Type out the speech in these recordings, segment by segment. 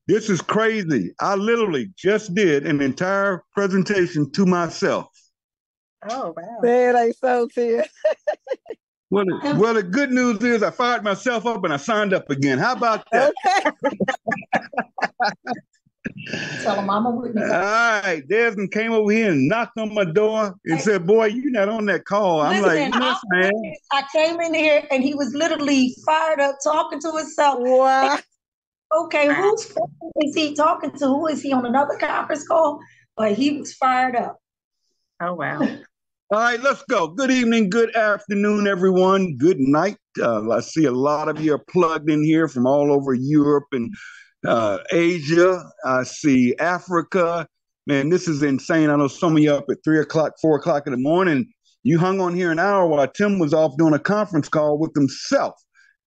This is crazy. I literally just did an entire presentation to myself. Oh, wow. Man, I so too. Well, the good news is I fired myself up and I signed up again. How about that? Okay. Tell Mama Whitney. All right. Desmond came over here and knocked on my door and said, boy, you're not on that call. I'm like, yes, man. I came in here and he was literally fired up talking to himself. Wow. Okay, whose phone is he talking to? Who is he on another conference call? But he was fired up. Oh, wow. All right, let's go. Good evening, good afternoon, everyone. Good night. I see a lot of you are plugged in here from all over Europe and Asia. I see Africa. Man, this is insane. I know some of you up at 3 o'clock, 4 o'clock in the morning. You hung on here an hour while Tim was off doing a conference call with himself.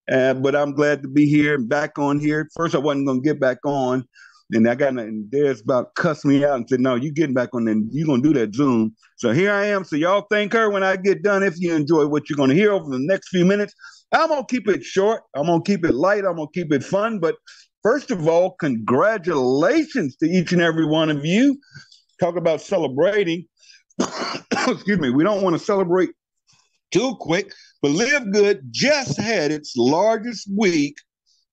But I'm glad to be here and back on here. First, I wasn't going to get back on. And Des about cussed me out and said, no, you getting back on then. You're going to do that Zoom. So here I am. So y'all thank her when I get done. If you enjoy what you're going to hear over the next few minutes, I'm going to keep it short. I'm going to keep it light. I'm going to keep it fun. But first of all, congratulations to each and every one of you. Talk about celebrating. Excuse me. We don't want to celebrate too quick, but Live Good just had its largest week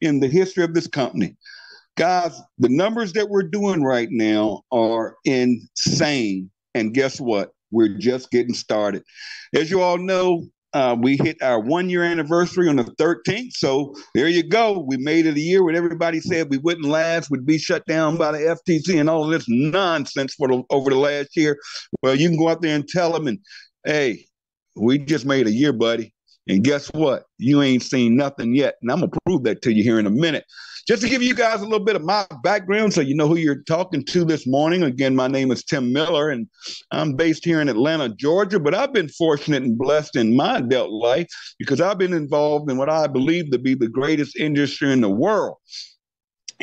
in the history of this company. Guys, the numbers that we're doing right now are insane. And guess what? We're just getting started. As you all know, we hit our 1-year anniversary on the 13th. So there you go. We made it a year when everybody said we wouldn't last, would be shut down by the FTC and all of this nonsense over the last year. Well, you can go out there and tell them, and hey, we just made a year, buddy. And guess what? You ain't seen nothing yet. And I'm going to prove that to you here in a minute. Just to give you guys a little bit of my background so you know who you're talking to this morning. Again, my name is Tim Miller, and I'm based here in Atlanta, Georgia. But I've been fortunate and blessed in my adult life because I've been involved in what I believe to be the greatest industry in the world.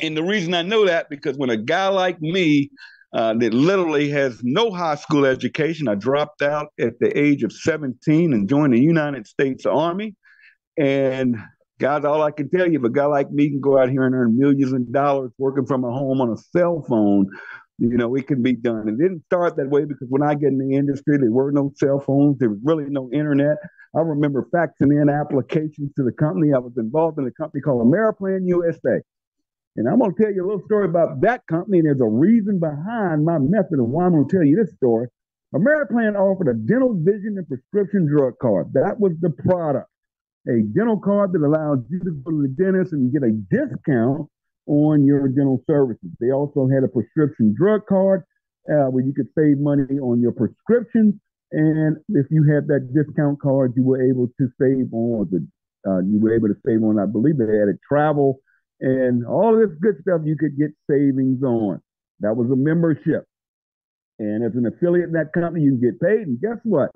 And the reason I know that, because when a guy like me that literally has no high school education, I dropped out at the age of 17 and joined the United States Army. And guys, all I can tell you, if a guy like me can go out here and earn millions of dollars working from a home on a cell phone, you know, it can be done. It didn't start that way because when I get in the industry, there were no cell phones. There was really no internet. I remember faxing in applications to the company. I was involved in a company called Ameriplan USA. And I'm going to tell you a little story about that company. And there's a reason behind my method of why I'm going to tell you this story. Ameriplan offered a dental, vision, and prescription drug card. That was the product. A dental card that allows you to go to the dentist and get a discount on your dental services. They also had a prescription drug card where you could save money on your prescriptions. And if you had that discount card, you were able to save on I believe they added travel and all this good stuff you could get savings on. That was a membership. And as an affiliate in that company, you can get paid. And guess what?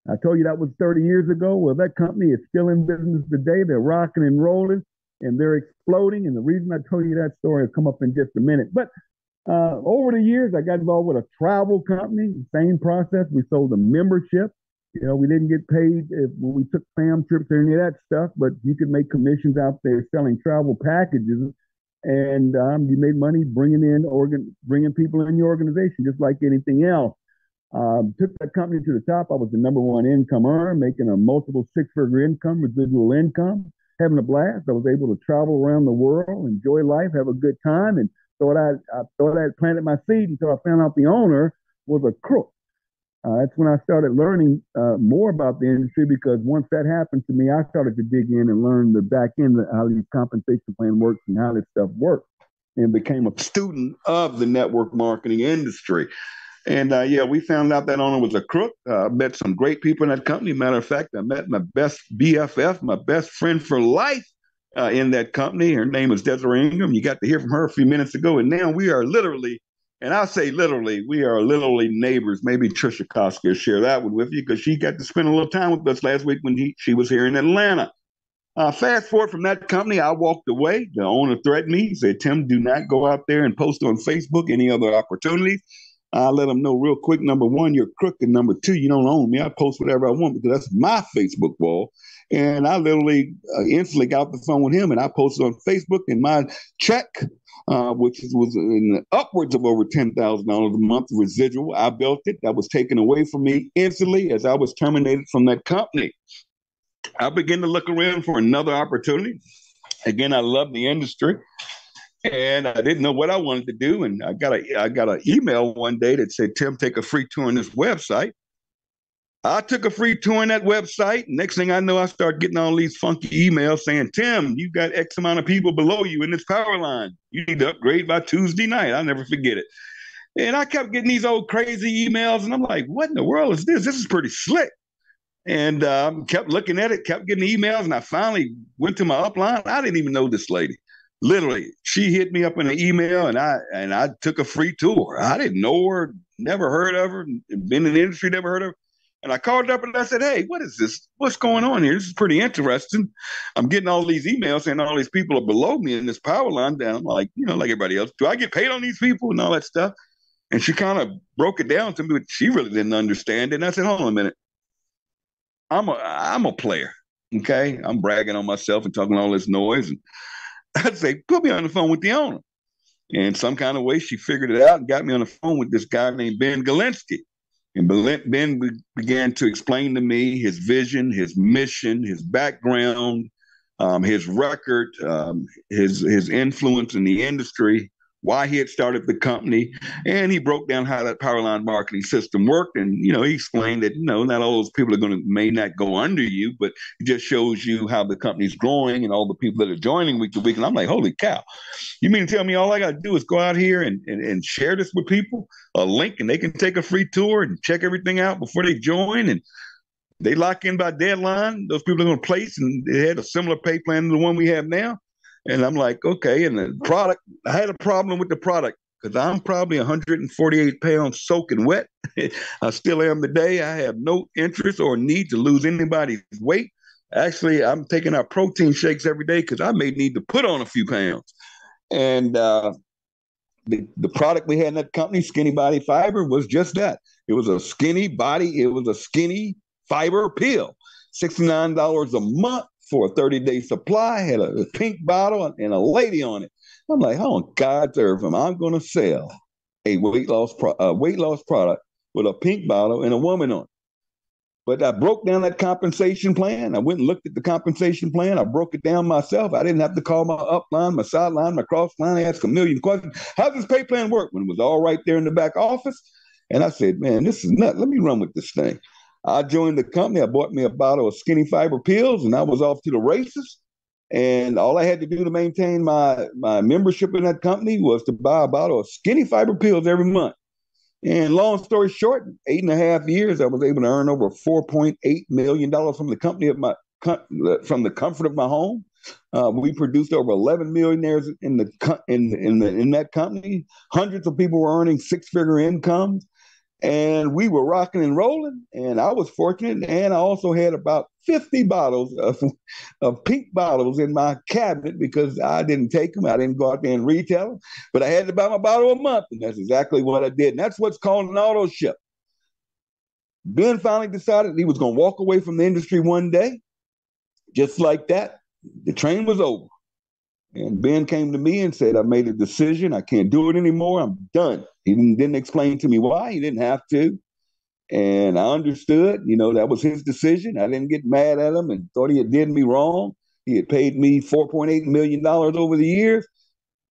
I told you that was 30 years ago. Well, that company is still in business today. They're rocking and rolling, and they're exploding. And the reason I told you that story will come up in just a minute. But over the years, I got involved with a travel company. Same process. We sold a membership. You know, we didn't get paid when we took fam trips or any of that stuff, but you could make commissions out there selling travel packages. And you made money bringing people in your organization, just like anything else. Took that company to the top. I was the number one income earner, making a multiple six-figure income, residual income, having a blast. I was able to travel around the world, enjoy life, have a good time, and thought I had planted my seed until I found out the owner was a crook. That's when I started learning more about the industry, because once that happened to me, I started to dig in and learn the back end of how these compensation plan works and how this stuff works, and became a student of the network marketing industry. And we found out that owner was a crook. Met some great people in that company. Matter of fact, I met my best BFF, my best friend for life in that company. Her name is Desiree Ingram. You got to hear from her a few minutes ago. And now we are literally, and I say literally, we are literally neighbors. Maybe Trisha Koski will share that one with you, because she got to spend a little time with us last week when she was here in Atlanta. Fast forward from that company, I walked away. The owner threatened me. He said, Tim, do not go out there and post on Facebook any other opportunities. I let them know real quick, number one, you're crooked. Number two, you don't own me. I post whatever I want because that's my Facebook wall. And I literally instantly got off the phone with him and I posted on Facebook, and my check, was in upwards of over $10,000 a month residual. I built it. That was taken away from me instantly as I was terminated from that company. I began to look around for another opportunity. Again, I love the industry. And I didn't know what I wanted to do. And I got an email one day that said, Tim, take a free tour on this website. I took a free tour on that website. Next thing I know, I started getting all these funky emails saying, Tim, you got X amount of people below you in this power line. You need to upgrade by Tuesday night. I'll never forget it. And I kept getting these old crazy emails. And I'm like, what in the world is this? This is pretty slick. And kept looking at it, kept getting emails. And I finally went to my upline. I didn't even know this lady. Literally, she hit me up in an email, and I took a free tour. I didn't know her, never heard of her, been in the industry, never heard of her. And I called up and I said, hey, what is this? What's going on here? This is pretty interesting. I'm getting all these emails saying all these people are below me in this power line down. I'm like, like everybody else, do I get paid on these people and all that stuff? And she kind of broke it down to me, but she really didn't understand it. And I said, hold on a minute. I'm a player. Okay. I'm bragging on myself and talking all this noise. And I'd say, put me on the phone with the owner. And some kind of way, she figured it out and got me on the phone with this guy named Ben Galinsky. And Ben began to explain to me his vision, his mission, his background, his record, his influence in the industry, why he had started the company. And he broke down how that power line marketing system worked. And, he explained that, not all those people may not go under you, but it just shows you how the company's growing and all the people that are joining week to week. And I'm like, holy cow, you mean to tell me all I got to do is go out here and share this with people, a link, and they can take a free tour and check everything out before they join, and they lock in by deadline. Those people are going to place, and they had a similar pay plan to the one we have now. And I'm like, okay. And the product, I had a problem with the product because I'm probably 148 pounds soaking wet. I still am today. I have no interest or need to lose anybody's weight. Actually, I'm taking our protein shakes every day because I may need to put on a few pounds. And the product we had in that company, Skinny Body Fiber, was just that. It was a skinny body. It was a skinny fiber pill, $69 a month for a 30-day supply. Had a pink bottle and a lady on it. I'm like, how on God's earth am I going to sell a weight loss product with a pink bottle and a woman on it? But I broke down that compensation plan. I went and looked at the compensation plan. I broke it down myself. I didn't have to call my upline, my sideline, my cross line. I asked a million questions. How does this pay plan work? When it was all right there in the back office. And I said, man, this is nuts. Let me run with this thing. I joined the company. I bought me a bottle of skinny fiber pills, and I was off to the races. And all I had to do to maintain my membership in that company was to buy a bottle of skinny fiber pills every month. And long story short, 8.5 years, I was able to earn over $4.8 million from the company from the comfort of my home. We produced over 11 millionaires in that company. Hundreds of people were earning six-figure incomes. And we were rocking and rolling, and I was fortunate. And I also had about 50 bottles of pink bottles in my cabinet because I didn't take them. I didn't go out there and retail them, but I had to buy my bottle a month, and that's exactly what I did. And that's what's called an auto ship. Ben finally decided he was going to walk away from the industry one day. Just like that, the train was over. And Ben came to me and said, I made a decision. I can't do it anymore. I'm done. He didn't explain to me why. He didn't have to. And I understood, that was his decision. I didn't get mad at him and thought he had did me wrong. He had paid me $4.8 million over the years.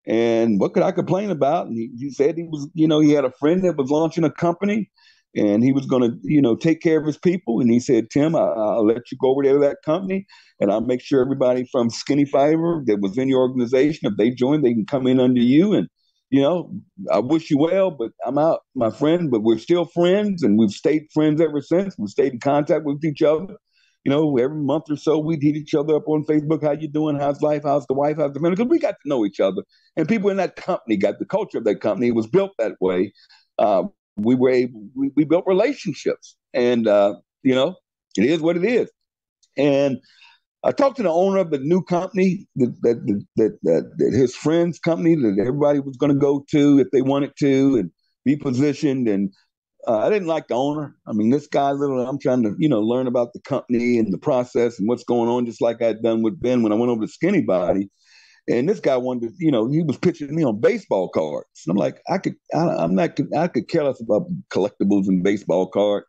And what could I complain about? And he said he was, he had a friend that was launching a company and he was going to, take care of his people. And he said, Tim, I'll let you go over there to that company and I'll make sure everybody from Skinny Fiber that was in your organization, if they join, they can come in under you. And, I wish you well, but I'm out, my friend, but we're still friends and we've stayed friends ever since. We've stayed in contact with each other. Every month or so, we'd hit each other up on Facebook. How you doing? How's life? How's the wife? How's the family? Because we got to know each other. And people in that company got the culture of that company. It was built that way. We built relationships. And, it is what it is. And I talked to the owner of the new company that his friend's company that everybody was going to go to if they wanted to. And be positioned. And I didn't like the owner. I mean, this guy, I'm trying to, learn about the company and the process and what's going on, just like I'd done with Ben when I went over to Skinny Body. And this guy wanted to, he was pitching me on baseball cards. And I'm like, I could care less about collectibles and baseball cards.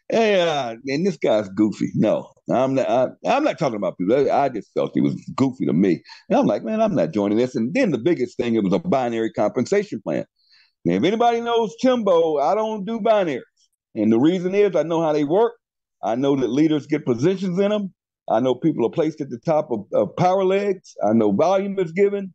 And this guy's goofy. No, I'm not talking about people. I just felt he was goofy to me. And I'm like, man, I'm not joining this. And then the biggest thing, it was a binary compensation plan. Now, if anybody knows Timbo, I don't do binaries. And the reason is I know how they work. I know that leaders get positions in them. I know people are placed at the top of power legs. I know volume is given.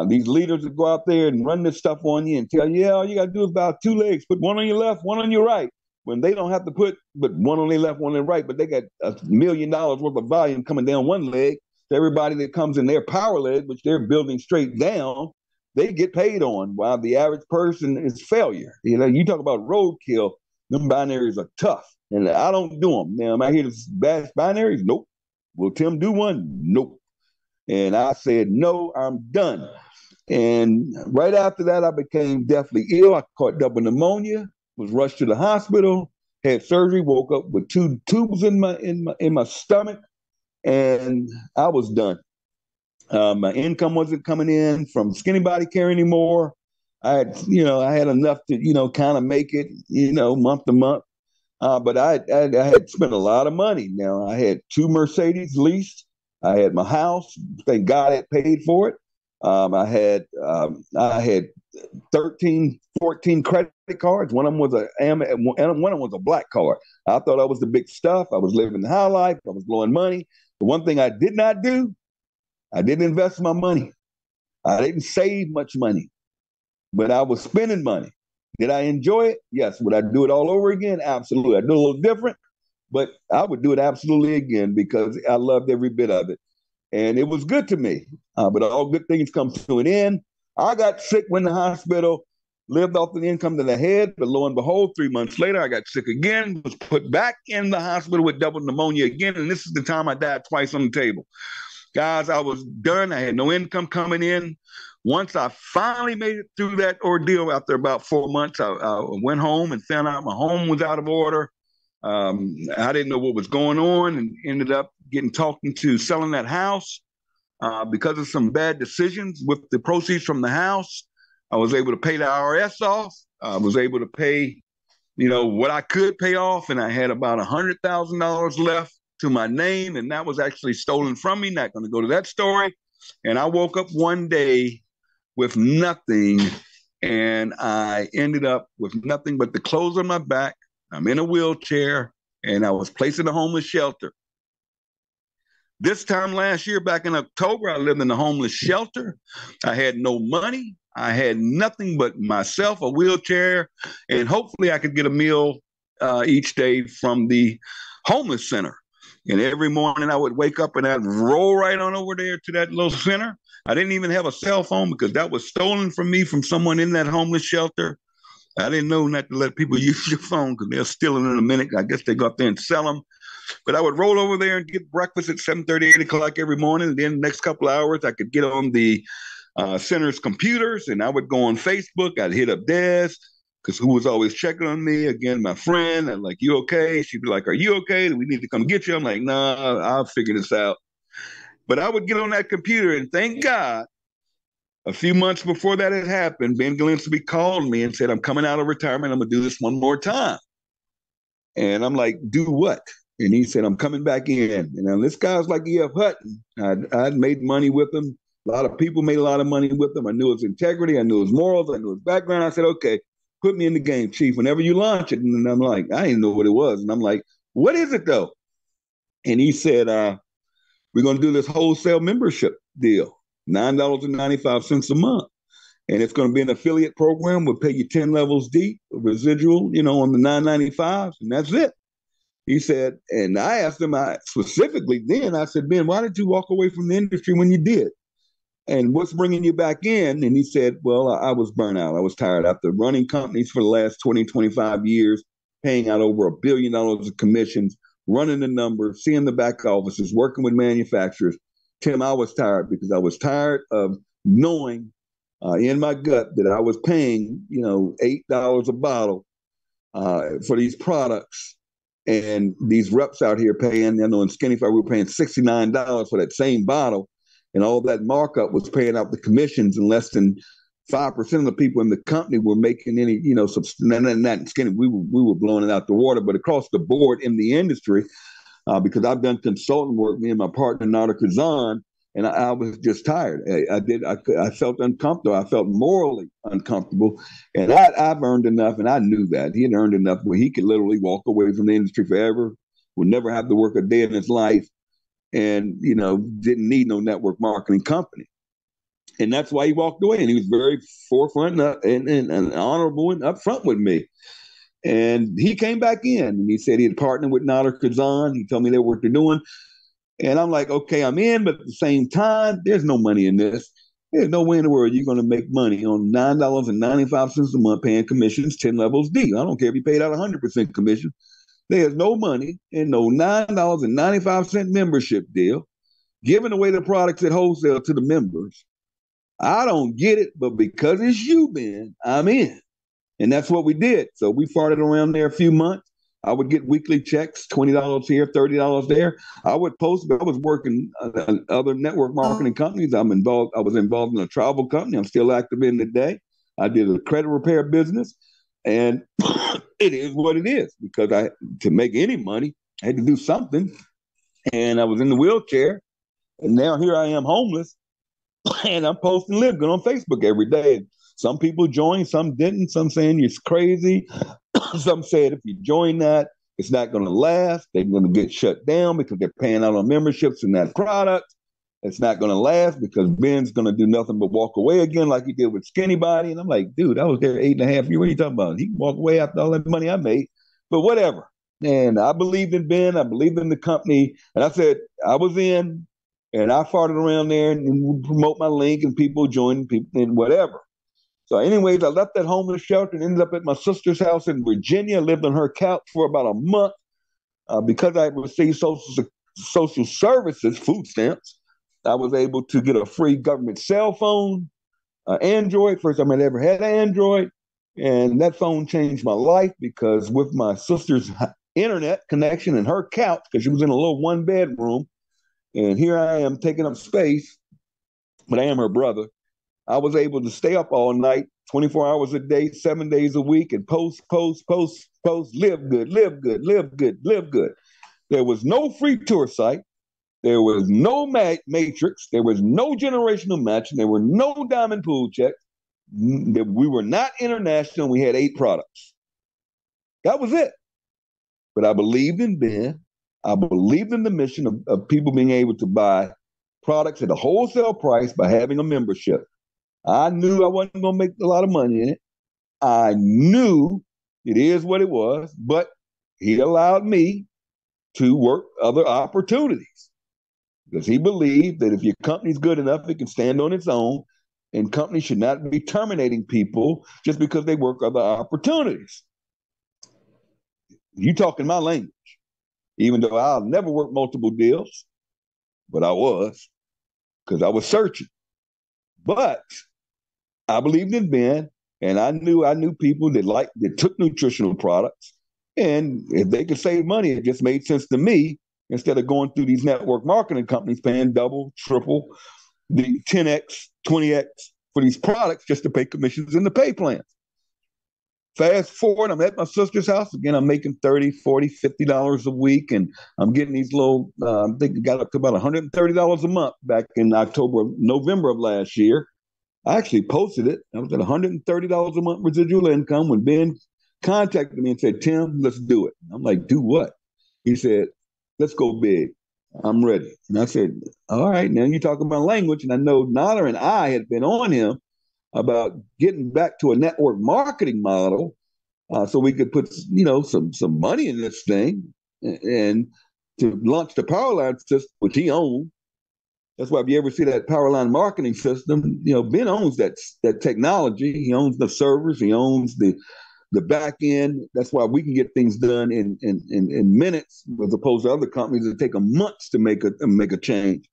These leaders that go out there and run this stuff on you and tell you, all you got to do is about 2 legs, put one on your left, one on your right. When they don't have to put but one on their left, one on their right, but they got $1 million worth of volume coming down one leg. To everybody that comes in their power leg, which they're building straight down, they get paid on, while the average person is failure. You talk about roadkill, them binaries are tough, and I don't do them. Now, am I here to bash binaries? Nope. Will Tim do one? Nope. And I said, no, I'm done. And right after that, I became deathly ill. I caught double pneumonia, was rushed to the hospital, had surgery, woke up with 2 tubes in my stomach, and I was done. My income wasn't coming in from Skinny Body Care anymore. I had enough to, kind of make it, month to month. But I had spent a lot of money. Now, I had 2 Mercedes leased. I had my house. Thank God I had paid for it. I had 13, 14 credit cards. One of them was one of them was a black card. I thought I was the big stuff. I was living the high life. I was blowing money. The one thing I did not do, I didn't invest my money. I didn't save much money, but I was spending money. Did I enjoy it? Yes. Would I do it all over again? Absolutely. I do it a little different, but I would do it absolutely again because I loved every bit of it. And it was good to me. But all good things come to an end. I got sick, went to the hospital, lived off the income that I had, but lo and behold, 3 months later, I got sick again, was put back in the hospital with double pneumonia again. And this is the time I died twice on the table. Guys, I was done. I had no income coming in. Once I finally made it through that ordeal, after about 4 months, I went home and found out my home was out of order. I didn't know what was going on, and ended up getting talked into selling that house because of some bad decisions with the proceeds from the house. I was able to pay the IRS off. I was able to pay, what I could pay off, and I had about $100,000 left to my name, and that was actually stolen from me. Not going to go to that story. And I woke up one day with nothing, and I ended up with nothing but the clothes on my back. I'm in a wheelchair, and I was placed in a homeless shelter. This time last year, back in October, I lived in a homeless shelter. I had no money. I had nothing but myself, a wheelchair, and hopefully I could get a meal each day from the homeless center. And every morning I would wake up and I'd roll right on over there to that little center. I didn't even have a cell phone because that was stolen from me from someone in that homeless shelter. I didn't know not to let people use your phone because they'll steal it in a minute. I guess they go up there and sell them. But I would roll over there and get breakfast at 7:30, 8 o'clock every morning. And then the next couple of hours, I could get on the center's computers and I would go on Facebook. I'd hit up Des, because who was always checking on me? Again, my friend. I'm like, you okay? She'd be like, are you okay? Do we need to come get you? I'm like, nah, I'll figure this out. But I would get on that computer, and thank God, a few months before that had happened, Ben Gillespie called me and said, I'm coming out of retirement. I'm going to do this one more time. And I'm like, do what? And he said, I'm coming back in. And this guy's like E.F. Hutton. I'd made money with him. A lot of people made a lot of money with him. I knew his integrity. I knew his morals. I knew his background. I said, okay, put me in the game, Chief, whenever you launch it. And I'm like, I didn't know what it was. And I'm like, what is it, though? And he said, we're going to do this wholesale membership deal, $9.95 a month. And it's going to be an affiliate program. We'll pay you 10 levels deep, residual, on the $9.95, and that's it. He said, and I asked him specifically then, I said, Ben, why did you walk away from the industry when you did? And what's bringing you back in? And he said, well, I was burnt out. I was tired after running companies for the last 20, 25 years, paying out over $1 billion of commissions, running the numbers, seeing the back offices, working with manufacturers. Tim, I was tired because I was tired of knowing in my gut that I was paying, $8 a bottle for these products. And these reps out here paying, in Skinny Fire, we were paying $69 for that same bottle. And all that markup was paying out the commissions, and less than 5% of the people in the company were making any, not Skinny, we were blowing it out the water, but across the board in the industry, because I've done consulting work, me and my partner, Nauder, and I was just tired. I felt uncomfortable. I felt morally uncomfortable. And I've earned enough, and I knew that. He had earned enough where he could literally walk away from the industry forever, would never have to work a day in his life, and, didn't need no network marketing company. And that's why he walked away. And he was very forefront and honorable and upfront with me. And he came back in, and he said he had partnered with Nauder. He told me what they're doing. And I'm like, okay, I'm in, but at the same time, there's no money in this. There's no way in the world you're going to make money on $9.95 a month paying commissions 10 levels deep. I don't care if you paid out 100% commission. There's no money in no $9.95 membership deal, giving away the products at wholesale to the members. I don't get it, but because it's you, Ben, I'm in. And that's what we did. So we farted around there a few months. I would get weekly checks, $20 here, $30 there. I would post, but I was working on other network marketing companies. I was involved in a travel company. I'm still active in today. I did a credit repair business, and it is what it is, because to make any money, I had to do something. And I was in the wheelchair, and now here I am homeless, and I'm posting LiveGood on Facebook every day. Some people joined, some didn't. Some saying you're crazy. Some said if you join that, it's not going to last. They're going to get shut down because they're paying out on memberships in that product. It's not going to last because Ben's going to do nothing but walk away again like he did with Skinny Body. And I'm like, dude, I was there 8.5 years. What are you talking about? He can walk away after all that money I made. But whatever. And I believed in Ben. I believed in the company. And I said, I was in, and I farted around there and promote my link, and people joined, people and whatever. So anyways, I left that homeless shelter and ended up at my sister's house in Virginia, lived on her couch for about a month because I received social services, food stamps. I was able to get a free government cell phone, Android. First time I'd ever had an Android. And that phone changed my life, because with my sister's internet connection and her couch, because she was in a little 1-bedroom, and here I am taking up space, but I am her brother. I was able to stay up all night, 24 hours a day, 7 days a week, and post, live good. There was no free tour site. There was no matrix. There was no generational matching. There were no diamond pool checks. We were not international. We had 8 products. That was it. But I believed in Ben. I believed in the mission of people being able to buy products at a wholesale price by having a membership. I knew I wasn't going to make a lot of money in it. I knew it is what it was, but he allowed me to work other opportunities, because he believed that if your company's good enough, it can stand on its own, and companies should not be terminating people just because they work other opportunities. You talking my language, even though I'll never work multiple deals, but I was, because I was searching. But I believed in Ben, and I knew people that took nutritional products, and if they could save money, it just made sense to me, instead of going through these network marketing companies paying double, triple, the 10x, 20x for these products just to pay commissions in the pay plans. Fast forward, I'm at my sister's house again. I'm making $30, $40, $50 a week, and I'm getting these little. I think it got up to about $130 a month back in November of last year. I actually posted it. I was at $130 a month residual income when Ben contacted me and said, Tim, let's do it. I'm like, do what? He said, let's go big. I'm ready. And I said, all right, now you're talking about language. And I know Nauder and I had been on him about getting back to a network marketing model, so we could put, some money in this thing and to launch the Powerline system, which he owned. That's why if you ever see that Powerline marketing system, Ben owns that technology. He owns the servers. He owns the back end. That's why we can get things done in minutes, as opposed to other companies that take them months to make a change.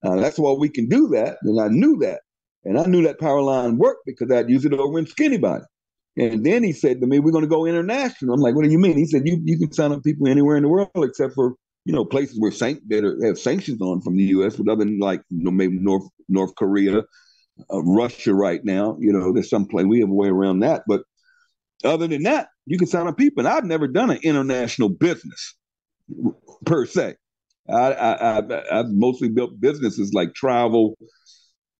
That's why we can do that, and I knew that. And I knew that power line worked because I'd use it over in Skinny Body. And then he said to me, we're going to go international. I'm like, what do you mean? He said, you can sign up people anywhere in the world except for, places where have sanctions on from the U.S., but other than like, maybe North Korea, Russia right now, there's some place we have a way around that. But other than that, you can sign up people. And I've never done an international business per se. I've mostly built businesses like travel,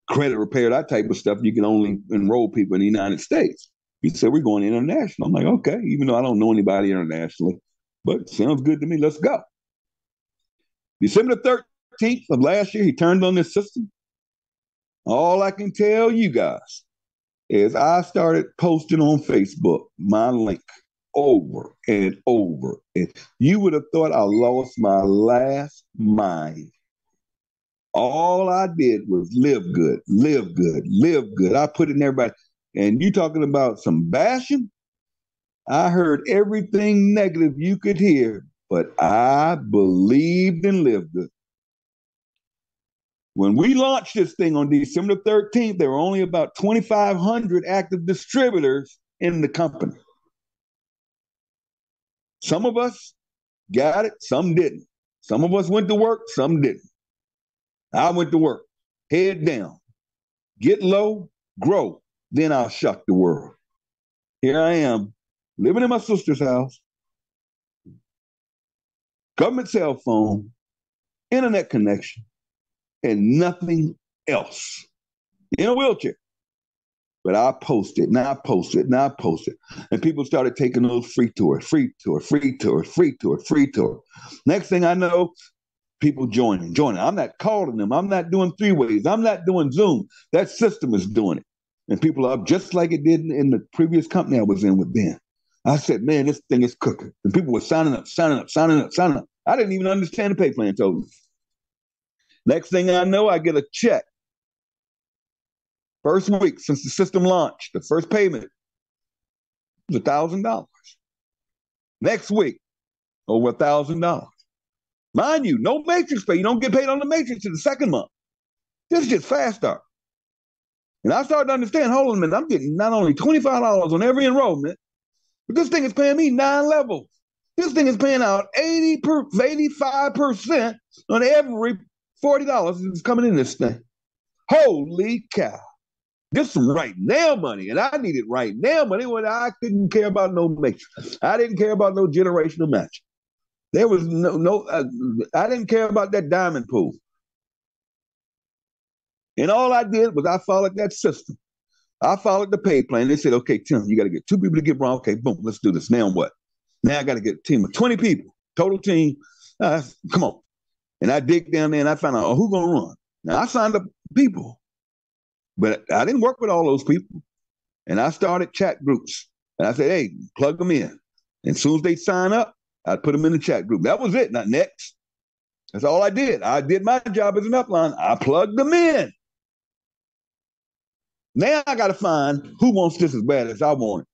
credit repair, that type of stuff. You can only enroll people in the United States. He said, we're going international. I'm like, okay, even though I don't know anybody internationally, but sounds good to me. Let's go. December the 13th of last year, he turned on this system. All I can tell you guys is I started posting on Facebook my link over and over. And you would have thought I lost my last mind. All I did was live good, live good, live good. I put it in everybody. And you talking about some bashing? I heard everything negative you could hear, but I believed and lived good. When we launched this thing on December 13th, there were only about 2,500 active distributors in the company. Some of us got it, some didn't. Some of us went to work, some didn't. I went to work, head down, get low, grow, then I'll shock the world. Here I am, living in my sister's house, government cell phone, internet connection, and nothing else. In a wheelchair. But I posted, and I posted, and I posted. And people started taking those free tours. Next thing I know, people joining. I'm not calling them. I'm not doing three-ways. I'm not doing Zoom. That system is doing it. And people are up just like it did in the previous company I was in with Ben. I said, man, this thing is cooking. And people were signing up. I didn't even understand the pay plan told me. Next thing I know, I get a check. First week since the system launched, the first payment was $1,000. Next week, over $1,000. Mind you, no matrix pay. You don't get paid on the matrix in the second month. This is just fast start. And I started to understand, hold on a minute, I'm getting not only $25 on every enrollment, but this thing is paying me 9 levels. This thing is paying out 85% on every $40 that's coming in this thing. Holy cow. This is some right now money, and I needed right now money when I couldn't care about no matrix. I didn't care about no generational match. There was I didn't care about that diamond pool. And all I did was I followed that system. I followed the pay plan. They said, okay, Tim, you got to get 2 people to get wrong. Okay, boom, let's do this. Now what? Now I got to get a team of 20 people, total team. Come on. And I dig down there and I found out, who's going to run? Now I signed up people, but I didn't work with all those people. And I started chat groups. And I said, hey, plug them in. And as soon as they sign up, I'd put them in the chat group. That was it, not next. That's all I did. I did my job as an upline. I plugged them in. Now I got to find who wants this as bad as I want it.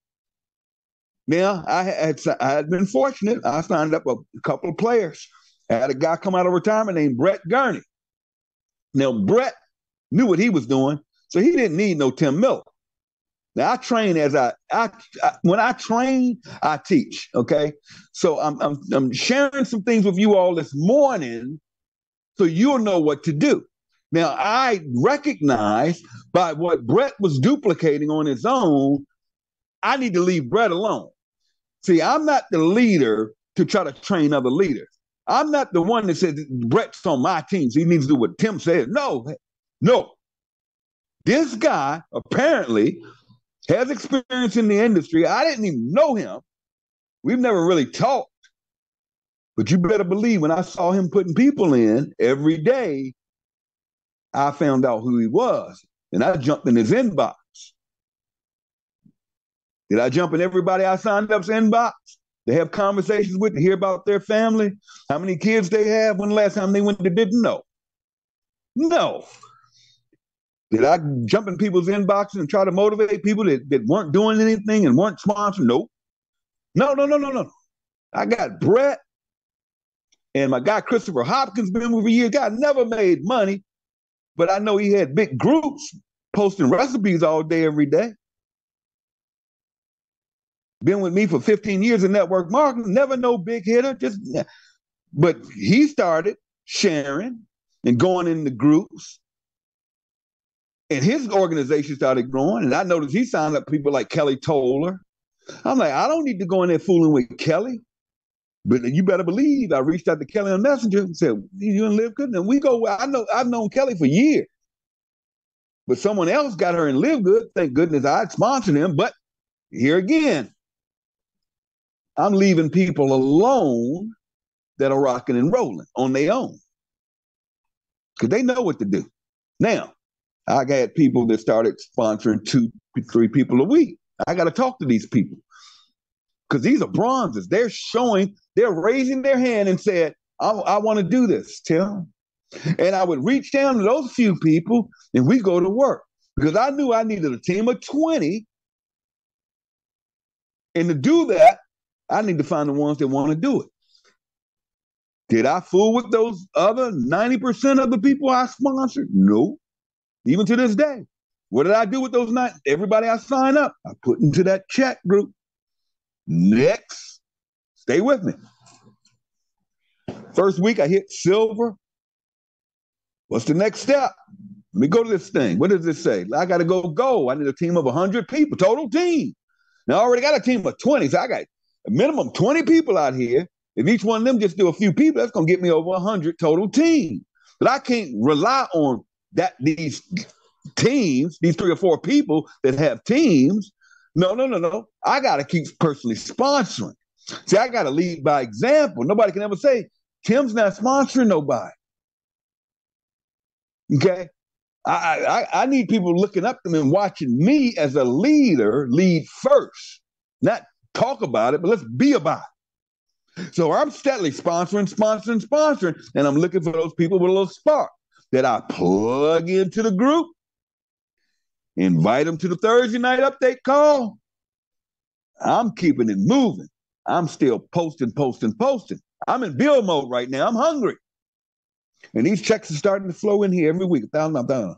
Now, I had been fortunate. I signed up a couple of players. I had a guy come out of retirement named Brett Gurney. Now, Brett knew what he was doing, so he didn't need no Tim Miller. Now, I train when I train, I teach, okay? So I'm sharing some things with you all this morning so you'll know what to do. Now, I recognize by what Brett was duplicating on his own, I need to leave Brett alone. See, I'm not the leader to try to train other leaders. I'm not the one that said Brett's on my team, so he needs to do what Tim says. No. This guy apparently has experience in the industry. I didn't even know him. We've never really talked. But you better believe when I saw him putting people in every day, I found out who he was. And I jumped in his inbox. Did I jump in everybody I signed up's inbox? They have conversations with, to hear about their family, how many kids they have, when the last time they went to didn't know. No. Did I jump in people's inboxes and try to motivate people that weren't doing anything and weren't sponsored? Nope. No. I got Brett and my guy Christopher Hopkins been with me for years. Guy never made money, but I know he had big groups. posting recipes all day, every day. Been with me for 15 years in network marketing, never no big hitter, but he started sharing and going into groups, and his organization started growing. And I noticed he signed up people like Kelly Toller. I'm like, I don't need to go in there fooling with Kelly. But you better believe I reached out to Kelly on Messenger and said, you in Live Good? And we go, I've known Kelly for years. But someone else got her in Live Good. Thank goodness I'd sponsored him. But here again, I'm leaving people alone that are rocking and rolling on their own, because they know what to do. Now, I got people that started sponsoring 2, 3 people a week. I got to talk to these people, because these are bronzes. They're raising their hand and said, I want to do this, Tim. And I would reach down to those few people and we go to work, because I knew I needed a team of 20. And to do that, I need to find the ones that want to do it. Did I fool with those other 90% of the people I sponsored? No. Even to this day. What did I do with those 9? Everybody I sign up, I put into that chat group. Next, stay with me. First week I hit silver. What's the next step? Let me go to this thing. What does it say? I got to go. I need a team of 100 people, total team. Now I already got a team of 20, so I got a minimum 20 people out here. If each one of them just do a few people, that's going to get me over 100 total team. But I can't rely on these teams, these 3 or 4 people that have teams. No. I got to keep personally sponsoring. See, I got to lead by example. Nobody can ever say, Tim's not sponsoring nobody. Okay? I need people looking up to me and watching me as a leader lead first. Not talk about it, but let's be about it. So I'm steadily sponsoring, and I'm looking for those people with a little spark that I plug into the group, invite them to the Thursday night update call. I'm keeping it moving. I'm still posting. I'm in build mode right now. I'm hungry. And these checks are starting to flow in here every week. $1,000.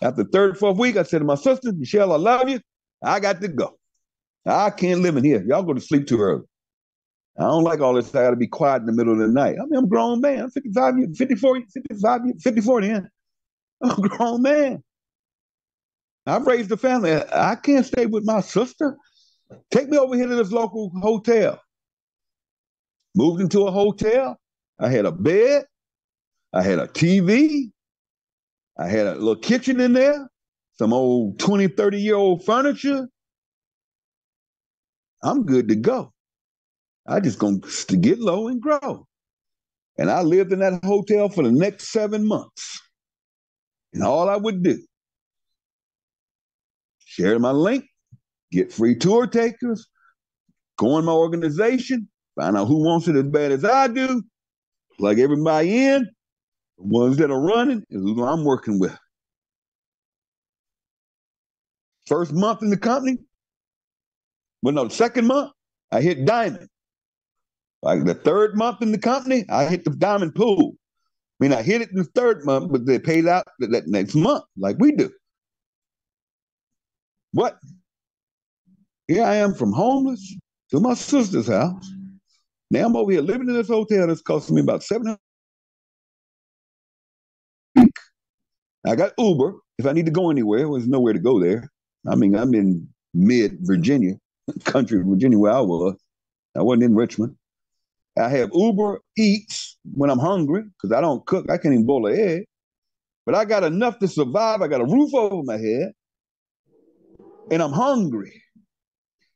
After the 3rd or 4th week, I said to my sister, Michelle, I love you. I got to go. I can't live in here. Y'all go to sleep too early. I don't like all this. I got to be quiet in the middle of the night. I mean, I'm a grown man. I'm 55 years, 54 then. I'm a grown man. I've raised a family. I can't stay with my sister. Take me over here to this local hotel. Moved into a hotel. I had a bed. I had a TV. I had a little kitchen in there. Some old 20, 30-year-old furniture. I'm good to go. I just going to get low and grow. And I lived in that hotel for the next 7 months. And all I would do, share my link, get free tour takers, go in my organization, find out who wants it as bad as I do, plug everybody in. The ones that are running is who I'm working with. First month in the company, the second month, I hit diamond. Like the 3rd month in the company, I hit the diamond pool. I mean, I hit it in the 3rd month, but they paid out that next month, like we do. What? Here I am from homeless to my sister's house. Now I'm over here living in this hotel that's costing me about $700. I got Uber. If I need to go anywhere, there's nowhere to go there. I mean, I'm in mid-Virginia, country Virginia where I was. I wasn't in Richmond. I have Uber Eats when I'm hungry, because I don't cook. I can't even boil an egg. But I got enough to survive. I got a roof over my head. And I'm hungry.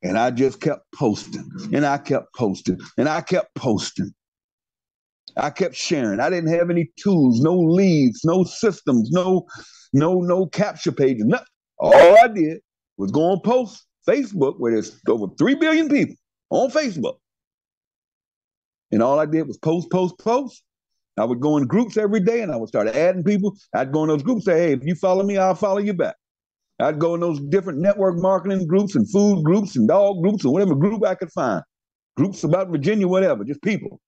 And I just kept posting. And I kept posting. And I kept posting. I kept sharing. I didn't have any tools, no leads, no systems, no capture pages. Nothing. All I did was go on post Facebook, where there's over 3 billion people on Facebook. And all I did was post. I would go in groups every day, and I would start adding people. I'd go in those groups and say, hey, if you follow me, I'll follow you back. I'd go in those different network marketing groups and food groups and dog groups and whatever group I could find. Groups about Virginia, whatever, just people.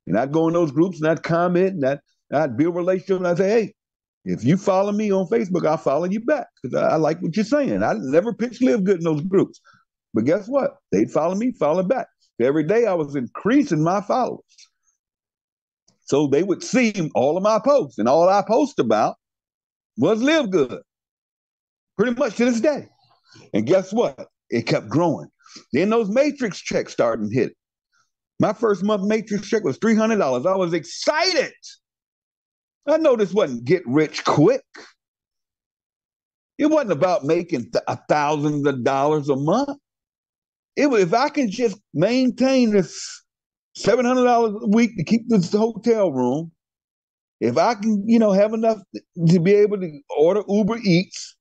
And I'd go in those groups and I'd comment and I'd build relationships and I'd say, hey, If you follow me on Facebook, I'll follow you back because I like what you're saying. I never pitched LiveGood in those groups. But guess what? They'd follow me, follow back. Every day I was increasing my followers. So they would see all of my posts, and all I post about was LiveGood, pretty much to this day. And guess what? It kept growing. Then those matrix checks started to hit. My first month matrix check was $300. I was excited. I know this wasn't get rich quick. It wasn't about making thousands of dollars a month. It was, if I can just maintain this $700 a week to keep this hotel room, if I can, have enough to be able to order Uber Eats,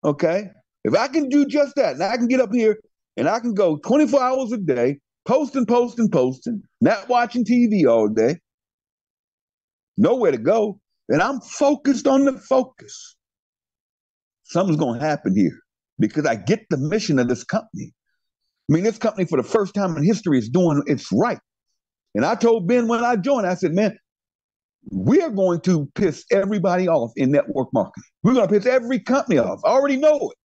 okay? If I can do just that, and I can get up here and I can go 24 hours a day, posting, not watching TV all day, nowhere to go, and I'm focused on the focus, something's going to happen here because I get the mission of this company. I mean, this company for the first time in history is doing its right. And I told Ben when I joined, I said, man, we are going to piss everybody off in network marketing. We're going to piss every company off. I already know it.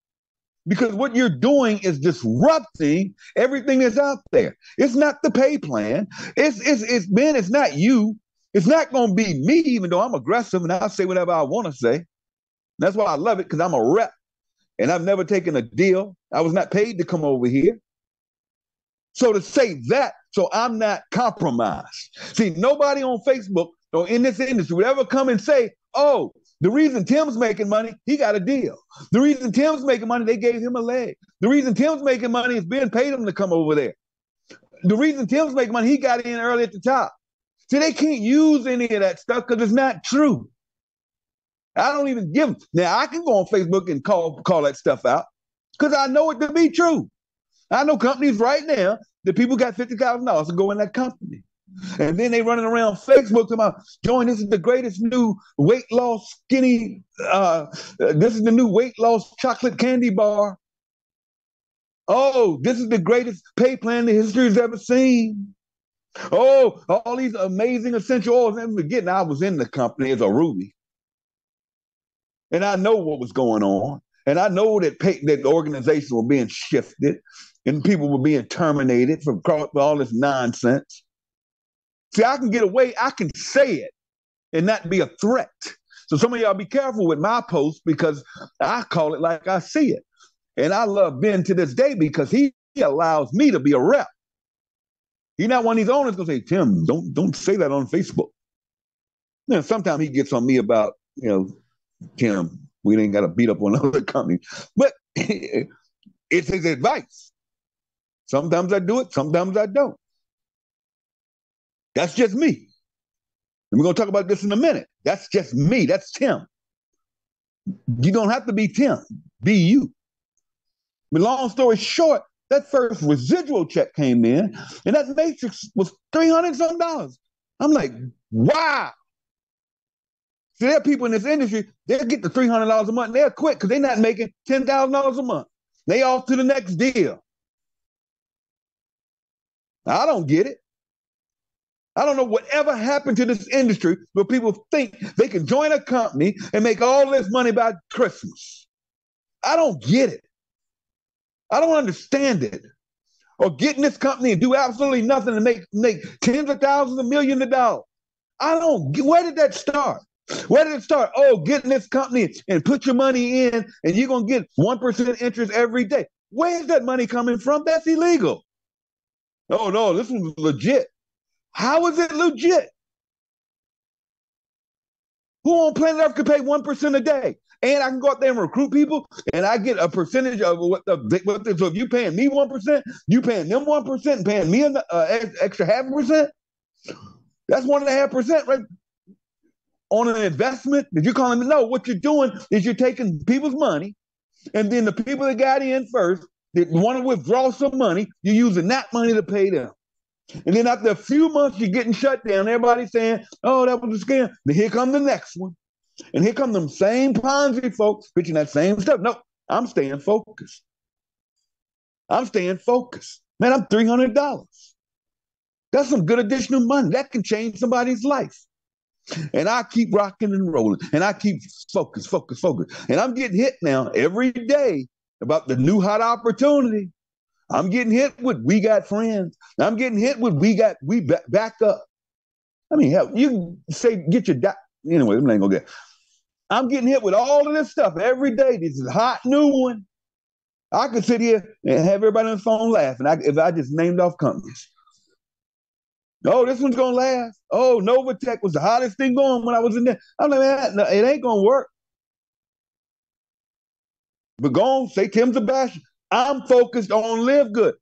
Because what you're doing is disrupting everything that's out there. It's not the pay plan. It's not you. It's not going to be me, even though I'm aggressive and I'll say whatever I want to say. That's why I love it, because I'm a rep and I've never taken a deal. I was not paid to come over here. So to say that, so I'm not compromised. See, nobody on Facebook or in this industry would ever come and say, oh, the reason Tim's making money, he got a deal. The reason Tim's making money, they gave him a leg. The reason Tim's making money is Ben paid him to come over there. The reason Tim's making money, he got in early at the top. See, they can't use any of that stuff because it's not true. I don't even give them. Now, I can go on Facebook and call that stuff out because I know it to be true. I know companies right now that people got $50,000 to go in that company. And then they running around Facebook talking about, Join, this is the greatest new weight loss skinny, this is the new weight loss chocolate candy bar. Oh, this is the greatest pay plan the history has ever seen. Oh, all these amazing essential oils. And forgetting I was in the company as a Ruby. And I know what was going on. And I know that that organizations were being shifted and people were being terminated for all this nonsense. See, I can get away, I can say it and not be a threat. So some of y'all be careful with my posts because I call it like I see it. And I love Ben to this day because he allows me to be a rep. He's not one of these owners going to say, Tim, don't say that on Facebook. Now, sometimes he gets on me about, Tim, we ain't got to beat up on other companies. But it's his advice. Sometimes I do it, sometimes I don't. That's just me. And we're going to talk about this in a minute. That's just me. That's Tim. You don't have to be Tim. Be you. But long story short, that first residual check came in, and that matrix was $300-something. I'm like, wow. See, there are people in this industry, they'll get the $300 a month, and they'll quit because they're not making $10,000 a month. They off to the next deal. I don't get it. I don't know whatever happened to this industry where people think they can join a company and make all this money by Christmas. I don't get it. I don't understand it. Or get in this company and do absolutely nothing and make tens of thousands of millions of dollars. Where did that start? Where did it start? Oh, get in this company and put your money in and you're going to get 1% interest every day. Where's that money coming from? That's illegal. Oh, no, this was legit. How is it legit? Who on planet Earth could pay 1% a day? And I can go out there and recruit people, and I get a percentage of what so if you paying me 1%, you paying them 1%, and paying me an extra 0.5%. That's 1.5%, right? On an investment that you're calling me. No, what you're doing is you're taking people's money, and then the people that got in first that want to withdraw some money, you're using that money to pay them. And then after a few months, you're getting shut down. Everybody's saying, oh, that was a scam. Then here comes the next one. And here come them same Ponzi folks pitching that same stuff. No, I'm staying focused. I'm staying focused. Man, I'm $300. That's some good additional money. That can change somebody's life. And I keep rocking and rolling. And I keep focused. And I'm getting hit now every day about the new hot opportunity. I'm getting hit with we got friends. I'm getting hit with back up. I mean, hell, you can say get your anyway, I'm not gonna get. I'm getting hit with all of this stuff every day. This is a hot new one. I could sit here and have everybody on the phone laughing if I just named off companies. Oh, this one's gonna last. Oh, Novatech was the hottest thing going when I was in there. I'm like, man, no, it ain't gonna work. But go on, say Tim Sebastian. I'm focused on Live Good.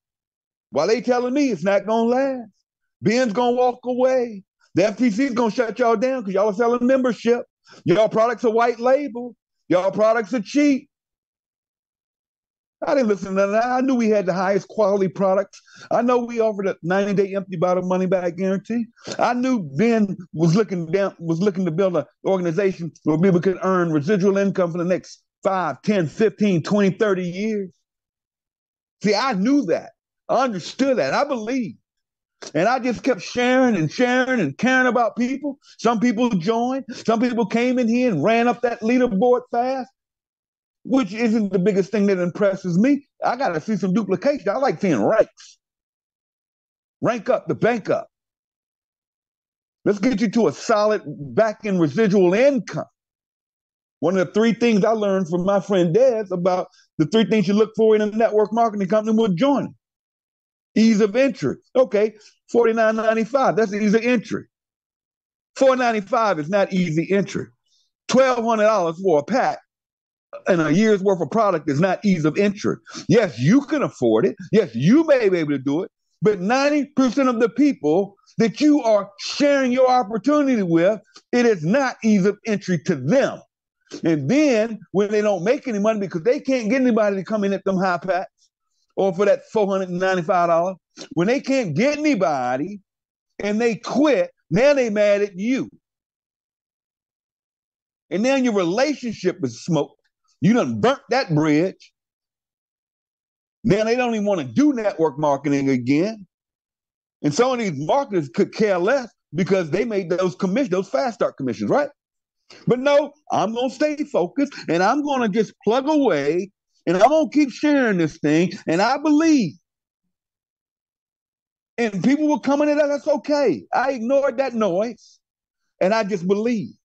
While they telling me it's not gonna last. Ben's gonna walk away. The FTC's gonna shut y'all down because y'all are selling membership. Y'all products are white label. Y'all products are cheap. I didn't listen to that. I knew we had the highest quality products. I know we offered a 90-day empty bottle money back guarantee. I knew Ben was looking to build an organization where people could earn residual income for the next 5, 10, 15, 20, 30 years. See, I knew that. I understood that. I believed. And I just kept sharing and caring about people. Some people joined. Some people came in here and ran up that leaderboard fast, which isn't the biggest thing that impresses me. I got to see some duplication. I like seeing ranks. Rank up, the bank up. Let's get you to a solid back-end residual income. One of the 3 things I learned from my friend Dez about the 3 things you look for in a network marketing company with joining. Ease of entry. Okay, $49.95. That's ease of entry. $4.95 is not easy entry. $1,200 for a pack and a year's worth of product is not ease of entry. Yes, you can afford it. Yes, you may be able to do it. But 90% of the people that you are sharing your opportunity with, it is not ease of entry to them. And then when they don't make any money because they can't get anybody to come in at them high packs or for that $495, when they can't get anybody and they quit, now they mad at you. And now your relationship is smoked. You done burnt that bridge. Now they don't even want to do network marketing again. And some of these marketers could care less because they made those commissions, those fast start commissions, right? But no, I'm going to stay focused and I'm going to just plug away and I'm going to keep sharing this thing. And I believe. And people were coming in, that's okay. I ignored that noise and I just believe.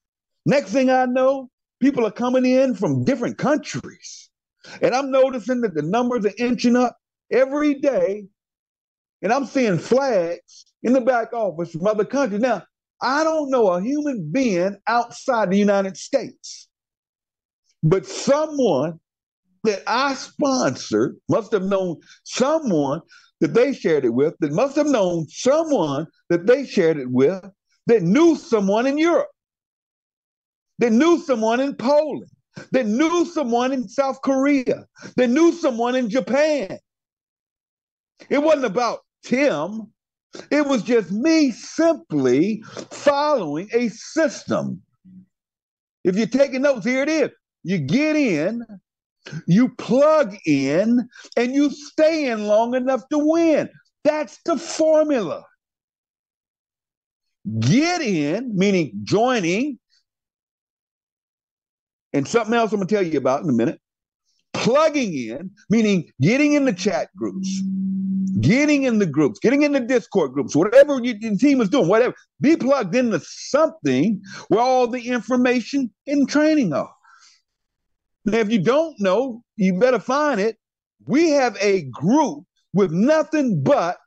Next thing I know, people are coming in from different countries. And I'm noticing that the numbers are inching up every day. And I'm seeing flags in the back office from other countries. Now, I don't know a human being outside the United States, but someone that I sponsored must have known someone that they shared it with, that must have known someone that they shared it with, that knew someone in Europe, that knew someone in Poland, that knew someone in South Korea, that knew someone in Japan. It wasn't about Tim. It was just me simply following a system. If you're taking notes, here it is. You get in, you plug in, and you stay in long enough to win. That's the formula. Get in, meaning joining, and something else I'm going to tell you about in a minute. Plugging in, meaning getting in the chat groups, getting in the groups, getting in the Discord groups, whatever your team is doing, whatever. Be plugged into something where all the information and training are. Now, if you don't know, you better find it. We have a group with nothing but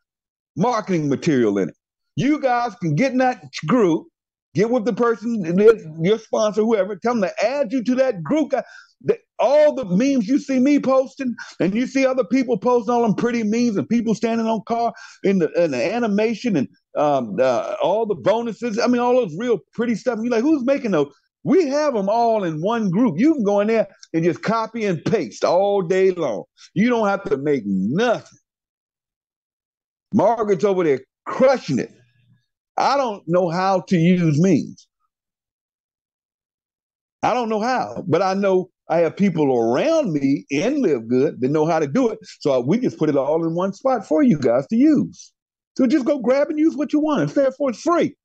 marketing material in it. You guys can get in that group, get with the person, your sponsor, whoever, tell them to add you to that group. All the memes you see me posting, and you see other people posting all them pretty memes and people standing on car in the animation and all the bonuses. I mean, all those real pretty stuff. And you're like, who's making those? We have them all in one group. You can go in there and just copy and paste all day long. You don't have to make nothing. Margaret's over there crushing it. I don't know how to use memes. I don't know how, but I know I have people around me in Live Good that know how to do it. So we just put it all in one spot for you guys to use. So just go grab and use what you want. It's therefore it's free.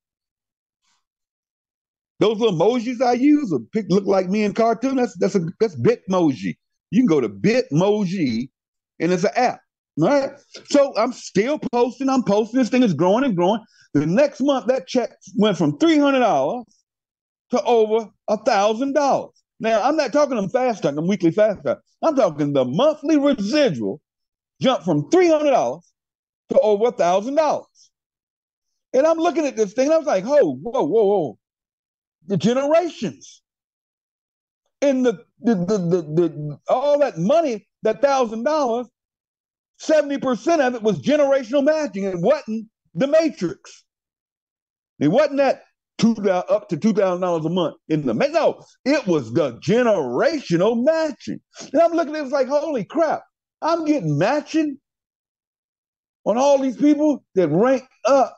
Those little emojis I use look like me in cartoon. That's Bitmoji. You can go to Bitmoji, and it's an app, right? So I'm still posting. I'm posting. This thing is growing and growing. The next month, that check went from $300 to over $1,000. Now I'm not talking them fast talk, them weekly fast talk. I'm talking the monthly residual jumped from $300 to over $1,000. And I'm looking at this thing, and I was like, "Oh, whoa, whoa, whoa!" The generations and the all that money, that $1,000, 70% of it was generational matching. It wasn't the matrix. It wasn't that up to $2,000 a month in the no. It was the generational matching. And I'm looking at it, it's like, holy crap! I'm getting matching on all these people that rank up.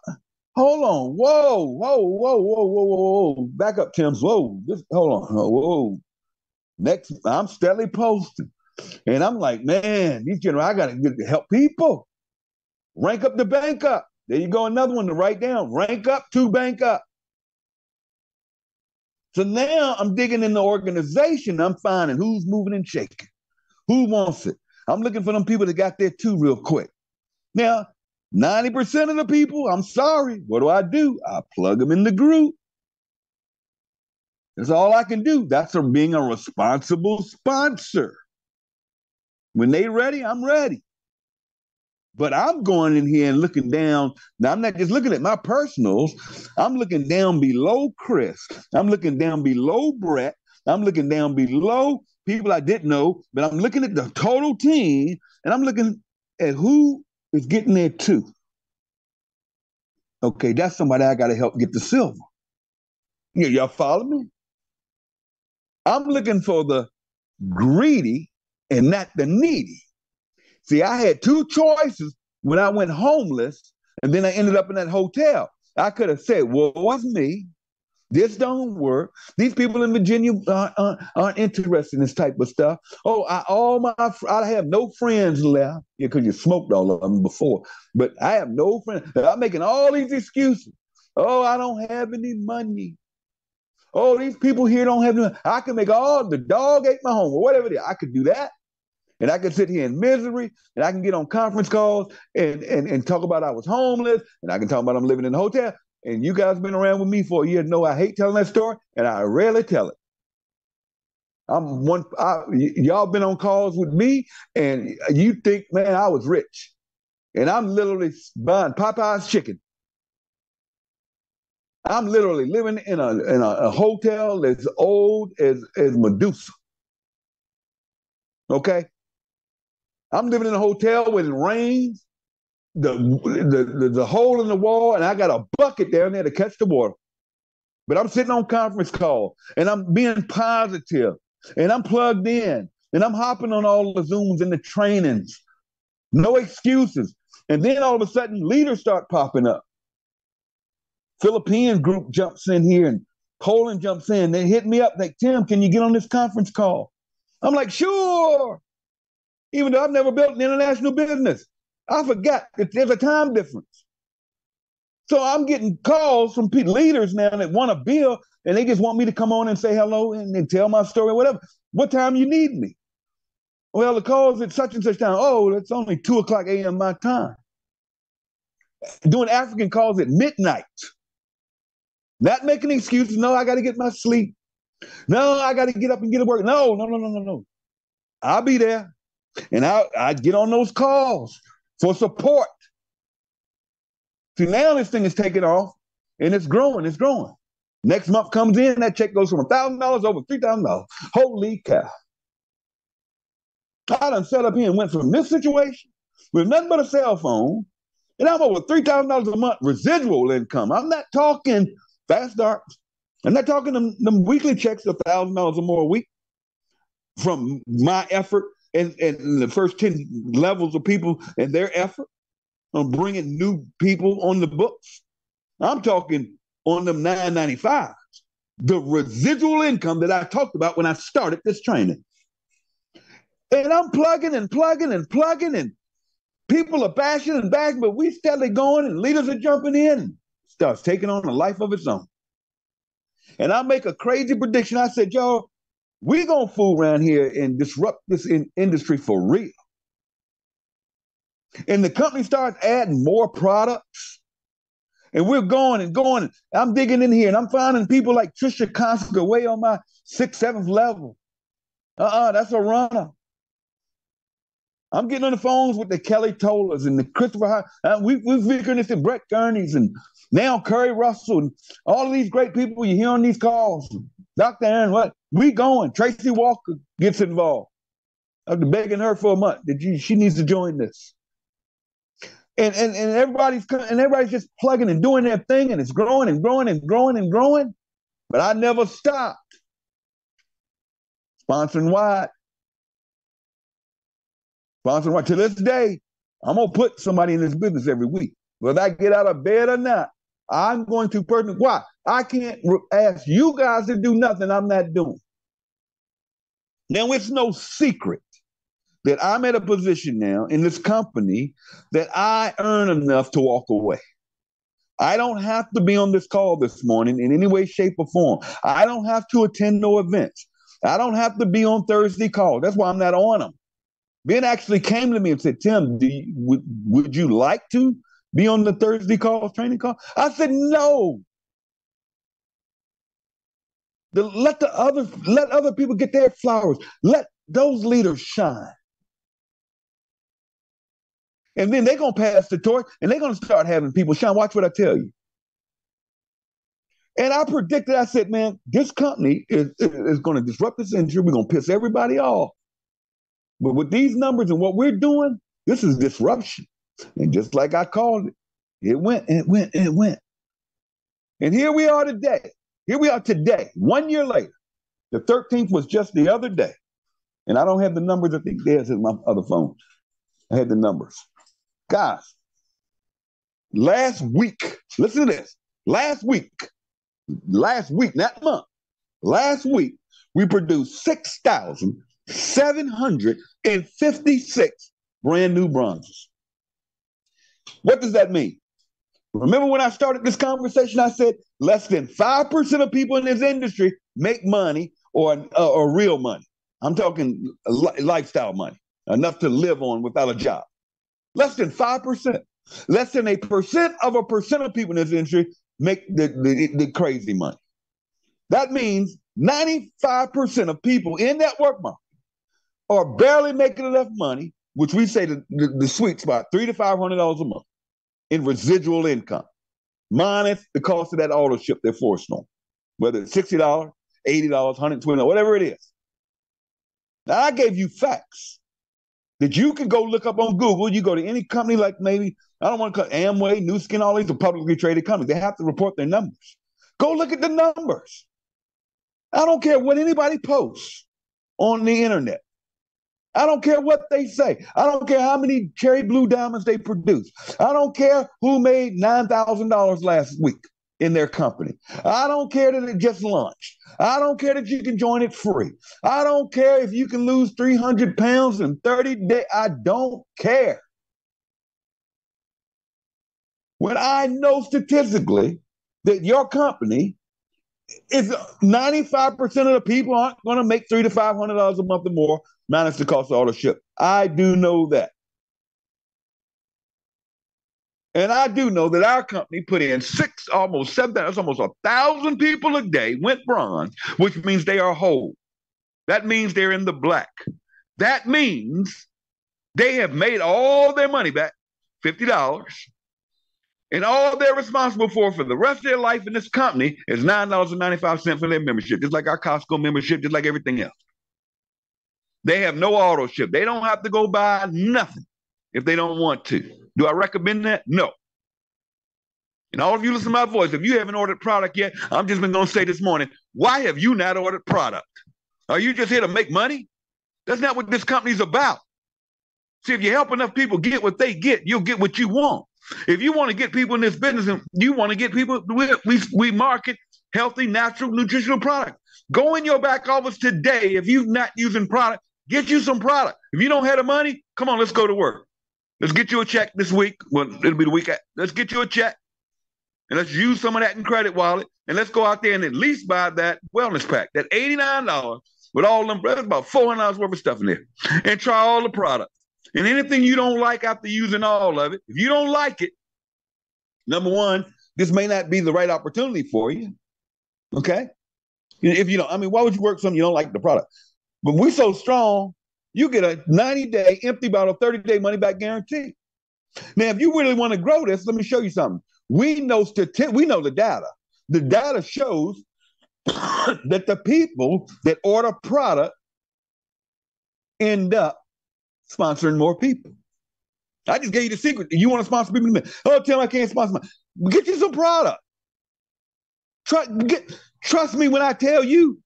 Hold on. Whoa, whoa, whoa, whoa, whoa, whoa, whoa. Back up, Tim's. Whoa. Hold on. Whoa. Next, I'm steadily posting. And I'm like, man, I got to help people. Rank up to bank up. There you go. Another one to write down. Rank up to bank up. So now I'm digging in the organization. I'm finding who's moving and shaking. Who wants it? I'm looking for them people that got there too real quick. Now, 90% of the people, I'm sorry, what do? I plug them in the group. That's all I can do. That's being a responsible sponsor. When they ready, I'm ready. But I'm going in here and looking down. Now, I'm not just looking at my personals. I'm looking down below Chris. I'm looking down below Brett. I'm looking down below people I didn't know. But I'm looking at the total team, and I'm looking at who is getting there too. Okay, that's somebody I got to help get the silver. Y'all follow me? I'm looking for the greedy and not the needy. See, I had two choices when I went homeless, and then I ended up in that hotel. I could have said, well, it wasn't me. This don't work. These people in Virginia aren't interested in this type of stuff. Oh, I have no friends left. Yeah, because you smoked all of them before. But I have no friends. I'm making all these excuses. Oh, I don't have any money. Oh, these people here don't have any money. I can make the dog ate my home or whatever it is. I could do that. And I can sit here in misery, and I can get on conference calls and talk about I was homeless, and I can talk about I'm living in a hotel. And you guys been around with me for a year, know I hate telling that story, and I rarely tell it. Y'all been on calls with me, and you think, man, I was rich. And I'm literally buying Popeye's chicken. I'm literally living in a hotel as old as Medusa. Okay? I'm living in a hotel where it rains, the hole in the wall, and I got a bucket down there to catch the water. But I'm sitting on conference call, and I'm being positive, and I'm plugged in, and I'm hopping on all the Zooms and the trainings. No excuses. And then all of a sudden, leaders start popping up. Philippine group jumps in here, and Poland jumps in. They hit me up like, Tim, can you get on this conference call? I'm like, sure. Even though I've never built an international business. I forgot that there's a time difference. So I'm getting calls from leaders now that want to build, and they just want me to come on and say hello and tell my story, whatever. What time you need me? Well, the call's at such and such time. Oh, it's only 2:00 a.m. my time. Doing African calls at midnight. Not making excuses. No, I got to get my sleep. No, I got to get up and get to work. No. I'll be there. And I get on those calls for support. See, now this thing is taking off, and it's growing. Next month comes in, that check goes from $1,000 over $3,000. Holy cow. I done set up here and went from this situation with nothing but a cell phone, and I'm over $3,000 a month residual income. I'm not talking fast starts. I'm not talking them weekly checks of $1,000 or more a week from my effort and the first 10 levels of people and their effort on bringing new people on the books. I'm talking on them 995s, the residual income that I talked about when I started this training. And I'm plugging, and people are bashing, but we steadily going, and leaders are jumping in. Starts taking on a life of its own. And I make a crazy prediction. I said, y'all, we gonna fool around here and disrupt this industry for real. And the company starts adding more products. And we're going and going. I'm digging in here and I'm finding people like Trisha Consker way on my 6th, 7th level. That's a runner. I'm getting on the phones with the Kelly Tollers and the Christopher we're figuring this in Brett Gurney's and now Curry Russell and all of these great people you hear on these calls. Dr. Aaron, what? We going. Tracy Walker gets involved. I've been begging her for a month that she needs to join this. And everybody's just plugging and doing their thing, and it's growing and growing and growing and growing. But I never stopped. Sponsoring wide. To this day, I'm gonna put somebody in this business every week. Whether I get out of bed or not, I'm going to personally. Why? I can't ask you guys to do nothing I'm not doing. Now, it's no secret that I'm at a position now in this company that I earn enough to walk away. I don't have to be on this call this morning in any way, shape, or form. I don't have to attend no events. I don't have to be on Thursday calls. That's why I'm not on them. Ben actually came to me and said, Tim, would you like to be on the Thursday calls, training call? I said, no. Let other people get their flowers. Let those leaders shine. And then they're going to pass the torch and they're going to start having people shine. Watch what I tell you. And I predicted, I said, man, this company is going to disrupt this industry. We're going to piss everybody off. But with these numbers and what we're doing, this is disruption. And just like I called it, it went and it went and it went. And here we are today. 1 year later. The 13th was just the other day. And I don't have the numbers. I think there's in my other phone. I had the numbers. Guys, last week, listen to this. Last week, not month, last week, we produced 6,756 brand new bronzes. What does that mean? Remember when I started this conversation, I said less than 5% of people in this industry make money or real money. I'm talking lifestyle money, enough to live on without a job. Less than 5%. Less than 1% of people in this industry make the crazy money. That means 95% of people in that work market are barely making enough money, which we say the sweet spot, $300 to $500 a month in residual income, minus the cost of that auto ship they're forced on, whether it's $60, $80, $120, whatever it is. Now, I gave you facts that you can go look up on Google. You go to any company like maybe, I don't want to call Amway, New Skin, all these are publicly traded companies. They have to report their numbers. Go look at the numbers. I don't care what anybody posts on the internet. I don't care what they say. I don't care how many cherry blue diamonds they produce. I don't care who made $9,000 last week in their company. I don't care that it just launched. I don't care that you can join it free. I don't care if you can lose 300 pounds in 30 days. I don't care. When I know statistically that your company is 95% of the people aren't going to make $300 to $500 a month or more, minus the cost of auto ship. I do know that. And I do know that our company put in almost 7,000, that's almost 1,000 people a day went bronze, which means they are whole. That means they're in the black. That means they have made all their money back, $50. And all they're responsible for the rest of their life in this company is $9.95 for their membership, just like our Costco membership, just like everything else. They have no auto ship. They don't have to go buy nothing if they don't want to. Do I recommend that? No. And all of you listen to my voice, if you haven't ordered product yet, I'm just going to say this morning, why have you not ordered product? Are you just here to make money? That's not what this company's about. See, if you help enough people get what they get, you'll get what you want. If you want to get people in this business and you want to get people, we market healthy, natural, nutritional products. Go in your back office today. If you're not using product, get you some product. If you don't have the money, come on, let's go to work. Let's get you a check this week. Well, it'll be the week. Let's get you a check. and let's use some of that in credit wallet, and let's go out there and at least buy that wellness pack, that $89 with all them, that's about $400 worth of stuff in there, and try all the products. And anything you don't like after using all of it, if you don't like it, number one, this may not be the right opportunity for you. Okay? If you don't, I mean, why would you work something you don't like the product? But we're so strong, you get a 90-day empty bottle, 30-day money back guarantee. Now, if you really want to grow this, let me show you something. We know the data. The data shows that the people that order product end up sponsoring more people. I just gave you the secret. You want to sponsor people? Oh, Tim, I can't sponsor. Get you some product. Trust me when I tell you.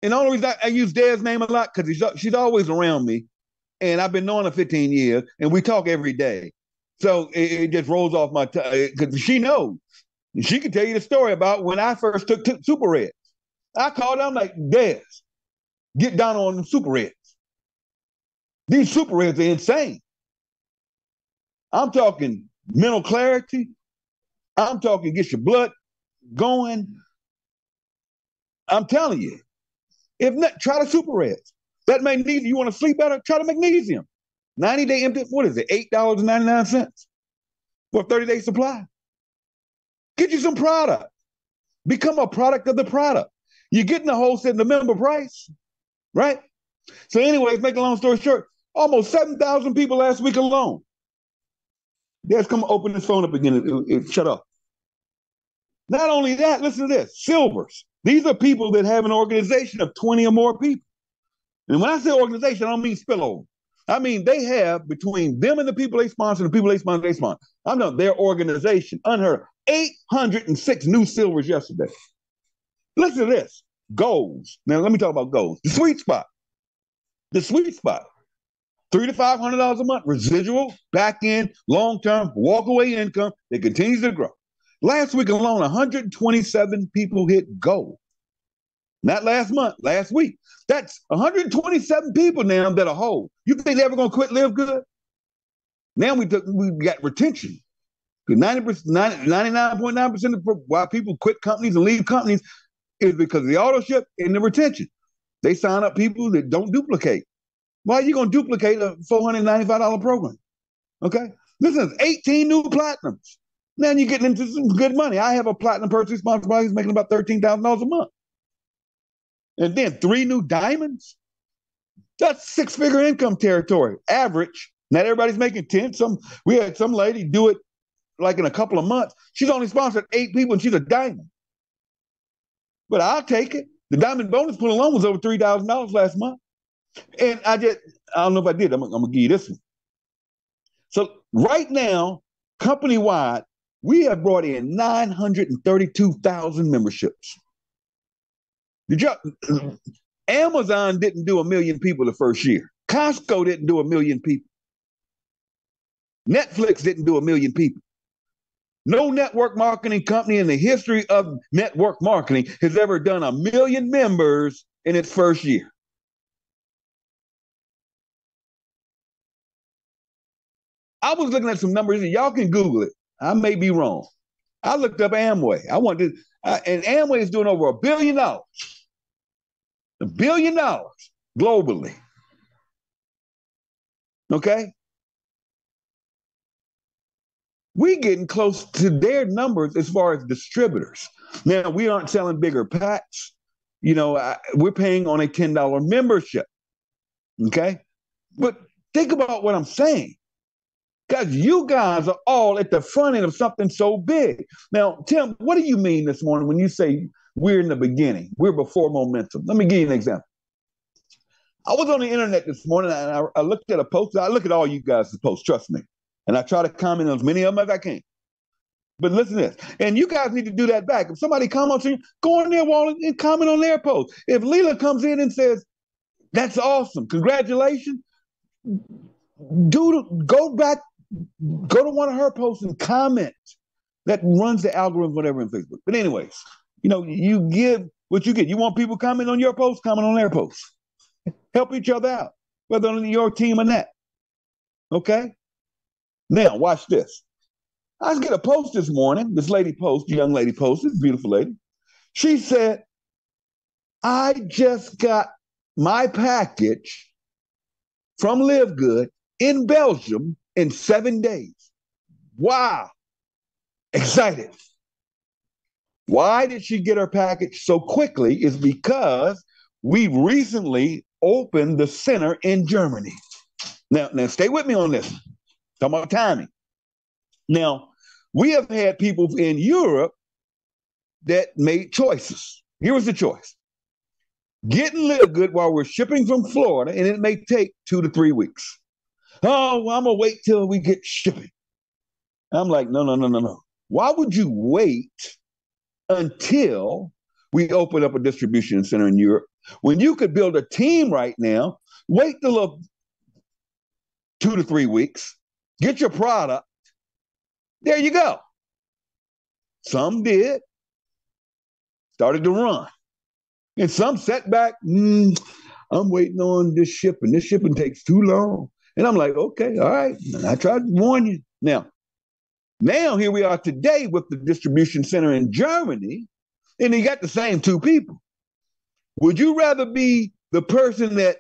And the only reason I use Dad's name a lot because she's always around me, and I've been knowing her 15 years, and we talk every day. So it just rolls off my tongue because she knows. She can tell you the story about when I first took Super Reds. I called her, I'm like, Des, get down on them Super Reds. These Super Reds are insane. I'm talking mental clarity. I'm talking get your blood going. I'm telling you. If not, try the Super Reds. That magnesium, you want to sleep better? Try the magnesium. 90-day empty, what is it? $8.99 for a 30-day supply. Get you some product. Become a product of the product. You're getting the wholesale, the member price, right? So anyways, make a long story short, almost 7,000 people last week alone. Let's come open this phone up again. It shut up. Not only that, listen to this, silvers. These are people that have an organization of 20 or more people. And when I say organization, I don't mean spillover. I mean, they have between them and the people they sponsor, and the people they sponsor. I'm not their organization. Unheard of. 806 new silvers yesterday. Listen to this. Goals. Now, let me talk about goals. The sweet spot. The sweet spot. $300 to $500 a month, residual, back end, long-term, walk-away income that continues to grow. Last week alone, 127 people hit gold. Not last month, last week. That's 127 people now that are whole. You think they're ever going to quit Live Good? Now we got retention. 99.9% of why people quit companies and leave companies is because of the auto-ship and the retention. They sign up people that don't duplicate. Why are you going to duplicate a $495 program? Okay? Listen, 18 new platinums. Now you're getting into some good money. I have a platinum person sponsored by who's making about $13,000 a month. And then 3 new diamonds. That's 6-figure income territory. Average. Not everybody's making 10. We had some lady do it like in a couple of months. She's only sponsored 8 people and she's a diamond. But I'll take it. The diamond bonus pool alone was over $3,000 last month. And I don't know if I did. I'm going to give you this one. So right now, company-wide, we have brought in 932,000 memberships. Amazon didn't do 1 million people the first year. Costco didn't do 1 million people. Netflix didn't do 1 million people. No network marketing company in the history of network marketing has ever done 1 million members in its first year. I was looking at some numbers, and y'all can Google it. I may be wrong. I looked up Amway. And Amway is doing over $1 billion. $1 billion globally. Okay? We getting close to their numbers as far as distributors. Now, we aren't selling bigger packs. We're paying on a $10 membership. Okay? But think about what I'm saying. Because you guys are all at the front end of something so big. Now, Tim, what do you mean this morning when you say we're in the beginning? We're before momentum. Let me give you an example. I was on the internet this morning and I looked at a post. I look at all you guys' posts, trust me. And I try to comment on as many of them as I can. But listen to this. And you guys need to do that back. If somebody comments on you, go on their wall and comment on their post. If Leela comes in and says, that's awesome, congratulations, go back. Go to one of her posts and comment. That runs the algorithm, whatever, in Facebook. But anyways, you give what you get. You want people comment on your post, comment on their posts. Help each other out, whether on your team or not. Okay? Now, watch this. I get a post this morning. This lady posted, young lady posted, beautiful lady. She said, I just got my package from LiveGood in Belgium in 7 days. Wow. Excited. Why did she get her package so quickly? Is because we recently opened the center in Germany. Now stay with me on this. Talking about timing. Now, we have had people in Europe that made choices. Here was the choice. Get and LiveGood while we're shipping from Florida, and it may take 2 to 3 weeks. Oh, well, I'm going to wait till we get shipping. I'm like, no. Why would you wait until we open up a distribution center in Europe when you could build a team right now, wait till 2 to 3 weeks, get your product, there you go. Some did, started to run. And some setback, I'm waiting on this shipping. This shipping takes too long. And I'm like, okay, all right. I tried to warn you. Now here we are today with the distribution center in Germany, and you got the same 2 people. Would you rather be the person that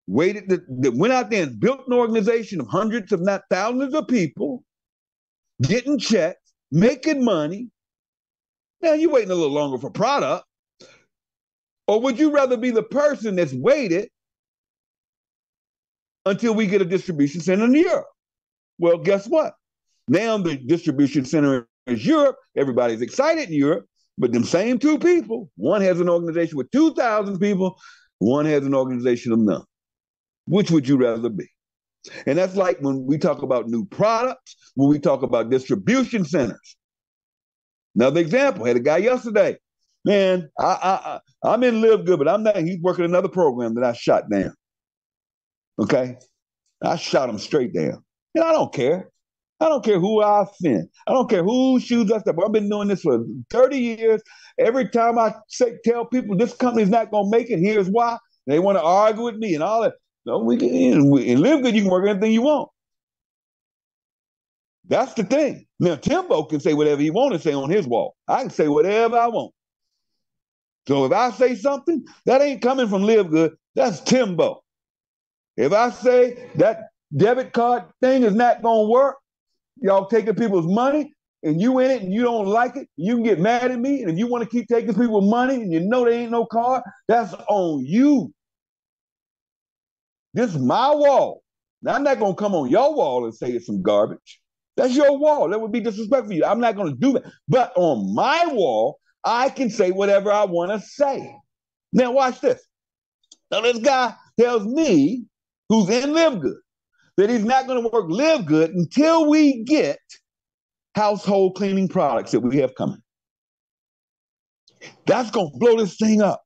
waited, that went out there and built an organization of hundreds, if not thousands of people, getting checks, making money? Now you're waiting a little longer for product. Or would you rather be the person that's waited until we get a distribution center in Europe? Well, guess what? Now the distribution center is Europe. Everybody's excited in Europe, but them same 2 people, one has an organization with 2,000 people, one has an organization of none. Which would you rather be? And that's like when we talk about new products, when we talk about distribution centers. Another example, I had a guy yesterday. Man, I'm in LiveGood, but I'm not. He's working another program that I shot down. Okay? I shot him straight down. And I don't care. I don't care who I offend. I don't care who shoots us up. I've been doing this for 30 years. Every time I tell people this company's not going to make it, here's why. They want to argue with me and all that. No, in LiveGood, you can work anything you want. That's the thing. Now, Timbo can say whatever he wants to say on his wall. I can say whatever I want. So if I say something, that ain't coming from LiveGood, that's Timbo. If I say that debit card thing is not going to work, y'all taking people's money, and you in it and you don't like it, you can get mad at me, and if you want to keep taking people's money and you know there ain't no card, that's on you. This is my wall. Now, I'm not going to come on your wall and say it's some garbage. That's your wall. That would be disrespectful for you. I'm not going to do that. But on my wall, I can say whatever I want to say. Now, watch this. Now, this guy tells me, who's in LiveGood, that he's not going to work LiveGood until we get household cleaning products that we have coming. That's going to blow this thing up.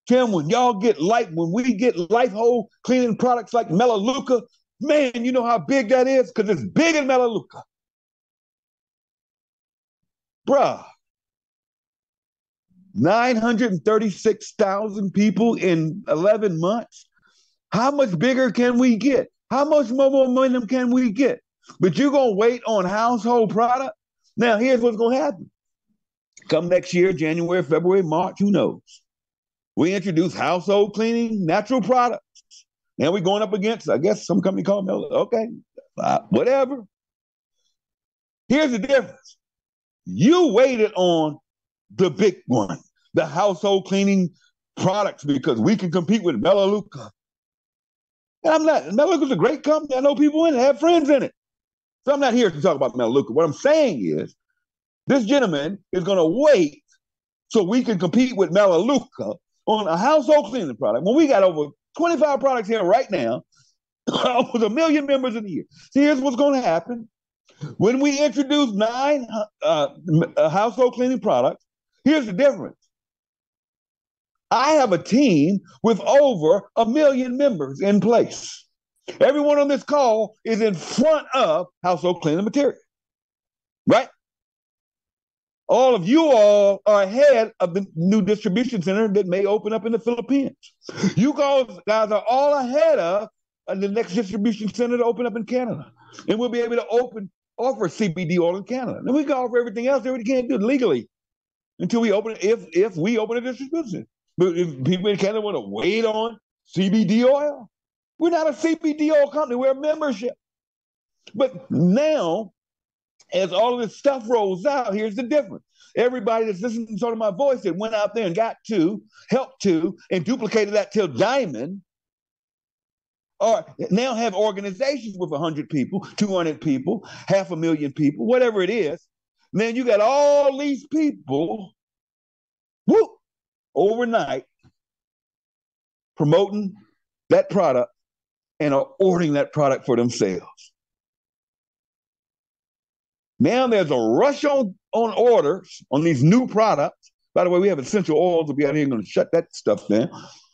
Tim, when we get household cleaning products like Melaleuca, man, you know how big that is? Because it's big in Melaleuca. Bruh. 936,000 people in 11 months. How much bigger can we get? How much more momentum can we get? But you're going to wait on household product? Now, here's what's going to happen. Come next year, January, February, March, who knows? We introduce household cleaning, natural products. Now we're going up against, I guess, some company called Mel. Okay, whatever. Here's the difference. You waited on the big one, the household cleaning products, because we can compete with Melaleuca. And I'm not, Melaleuca's a great company. I know people in it, I have friends in it. So I'm not here to talk about Melaleuca. What I'm saying is, this gentleman is going to wait so we can compete with Melaleuca on a household cleaning product when we got over 25 products here right now, with 1 million members in the year. See, here's what's going to happen. When we introduce 9 household cleaning products, here's the difference. I have a team with over 1 million members in place. Everyone on this call is in front of household cleaning material, right? All of you all are ahead of the new distribution center that may open up in the Philippines. You guys are all ahead of the next distribution center to open up in Canada. And we'll be able to open offer CBD oil in Canada. And we can offer everything else that we can't do legally until we open it, if we open a distribution. But if people in Canada want to wait on CBD oil, we're not a CBD oil company, we're a membership. But now, as all of this stuff rolls out, here's the difference. Everybody that's listening to my voice that went out there and got to, helped to, and duplicated that till diamond, or now have organizations with 100 people, 200 people, 500,000 people, whatever it is. Then you got all these people, whoop, overnight, promoting that product and are ordering that product for themselves. Now there's a rush on orders on these new products. By the way, we have essential oils. We'll be out here going to shut that stuff down.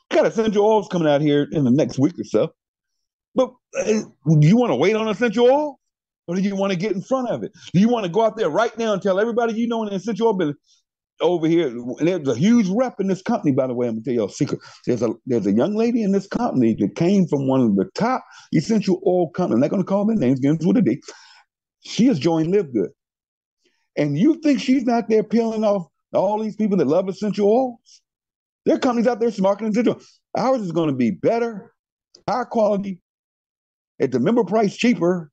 We got essential oils coming out here in the next week or so. But do you want to wait on essential oil? Or do you want to get in front of it? Do you want to go out there right now and tell everybody you know in the essential oil business over here? And there's a huge rep in this company, by the way. I'm going to tell you a secret. There's a young lady in this company that came from one of the top essential oil companies. I'm not going to call their names, again, with a D. She has joined LiveGood. And you think she's not there peeling off all these people that love essential oils? There are companies out there marketing essential oils. Ours is going to be better, higher quality, at the member price cheaper.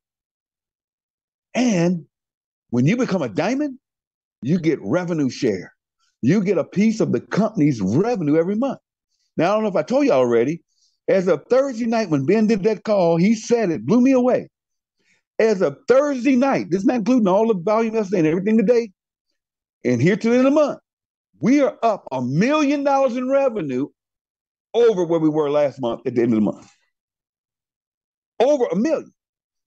And when you become a diamond, you get revenue share. You get a piece of the company's revenue every month. Now, I don't know if I told you already, as of Thursday night when Ben did that call, he said it blew me away. As of Thursday night, this is not including all the volume yesterday and everything today, and here to the end of the month, we are up $1 million in revenue over where we were last month at the end of the month. Over $1 million.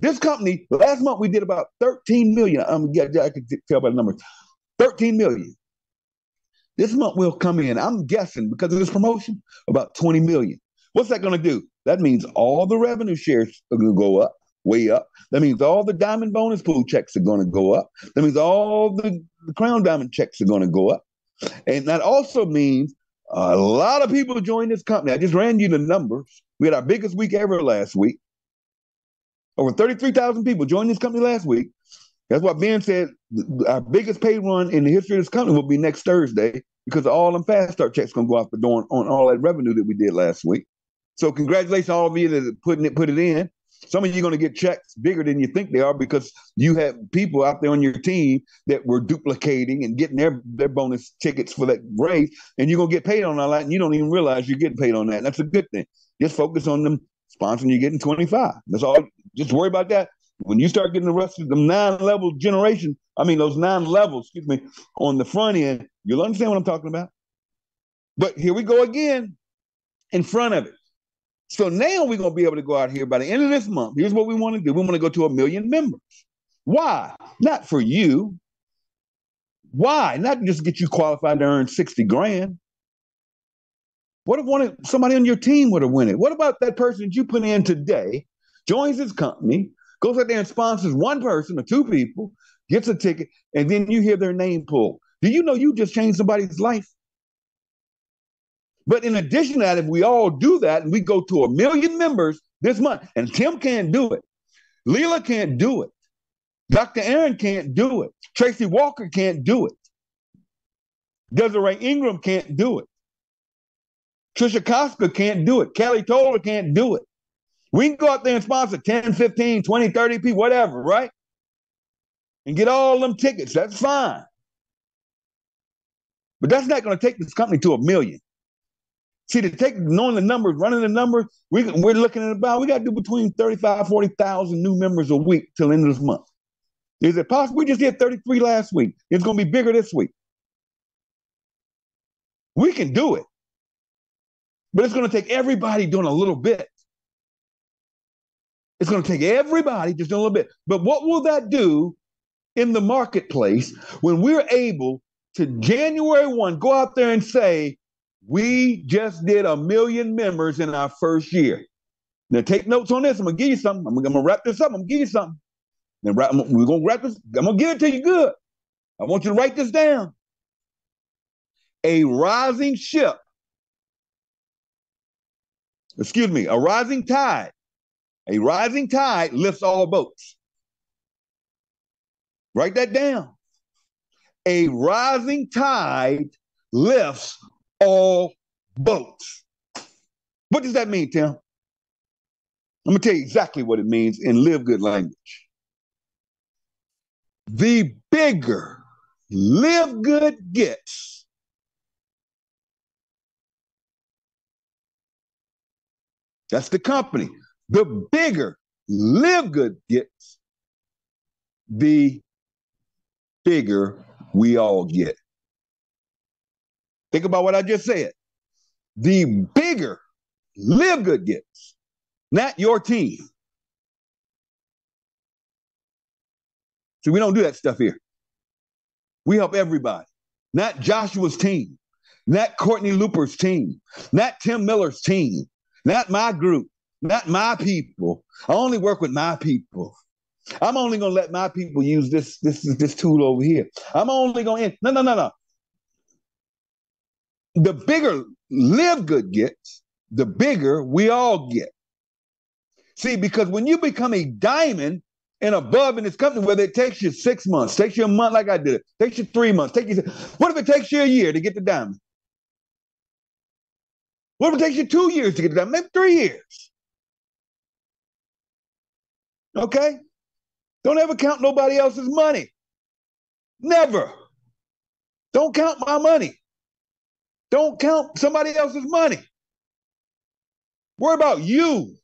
This company, last month we did about 13 million. I can tell by the numbers. 13 million. This month we'll come in, I'm guessing, because of this promotion, about 20 million. What's that going to do? That means all the revenue shares are going to go up. Way up. That means all the diamond bonus pool checks are going to go up. That means all the crown diamond checks are going to go up. And that also means a lot of people join this company. I just ran you the numbers. We had our biggest week ever last week. Over 33,000 people joined this company last week. That's what Ben said. Our biggest pay run in the history of this company will be next Thursday because all them fast start checks going to go out the door on all that revenue that we did last week. So congratulations to all of you that put it in. Some of you are going to get checks bigger than you think they are because you have people out there on your team that were duplicating and getting their bonus tickets for that raise, and you're going to get paid on all that, and you don't even realize you're getting paid on that. And that's a good thing. Just focus on them sponsoring you getting 25. That's all. Just worry about that. When you start getting the rest of them those 9 levels, on the front end, you'll understand what I'm talking about. But here we go again in front of it. So now we're going to be able to go out here by the end of this month. Here's what we want to do. We want to go to 1 million members. Why? Not for you. Why? Not just to get you qualified to earn 60 grand. What if somebody on your team would have won it? What about that person that you put in today, joins this company, goes out there and sponsors one person or 2 people, gets a ticket, and then you hear their name pulled? Do you know you just changed somebody's life? But in addition to that, if we all do that and we go to 1 million members this month, and Tim can't do it, Leela can't do it, Dr. Aaron can't do it, Tracy Walker can't do it, Desiree Ingram can't do it, Trisha Koska can't do it, Kelly Toller can't do it. We can go out there and sponsor 10, 15, 20, 30 people, whatever, right? And get all them tickets. That's fine. But that's not going to take this company to 1 million. See, knowing the numbers, running the numbers, we're looking at we got to do between 35, 40,000 new members a week till the end of this month. Is it possible? We just did 33 last week. It's going to be bigger this week. We can do it. But it's going to take everybody doing a little bit. It's going to take everybody just doing a little bit. But what will that do in the marketplace when we're able to January 1 go out there and say, we just did 1 million members in our first year. Now take notes on this. I'm going to give you something. I'm going to wrap this up. I'm going to give you something. We're going to wrap this. I'm going to give it to you good. I want you to write this down. A rising tide lifts all boats. Write that down. A rising tide lifts all boats. What does that mean, Tim? I'm going to tell you exactly what it means in Live Good language. The bigger Live Good gets, that's the company. The bigger Live Good gets, the bigger we all get. Think about what I just said. The bigger Live Good gets, not your team. See, we don't do that stuff here. We help everybody, not Joshua's team, not Courtney Looper's team, not Tim Miller's team, not my group, not my people. I only work with my people. I'm only going to let my people use this tool over here. I'm only going to, no. The bigger Live Good gets, the bigger we all get. See, because when you become a diamond and above in this company, whether it takes you 6 months, takes you a month like I did, takes you 3 months, what if it takes you a year to get the diamond? What if it takes you 2 years to get the diamond? Maybe 3 years. Okay? Don't ever count nobody else's money. Never. Don't count my money. Don't count somebody else's money. Worry about you.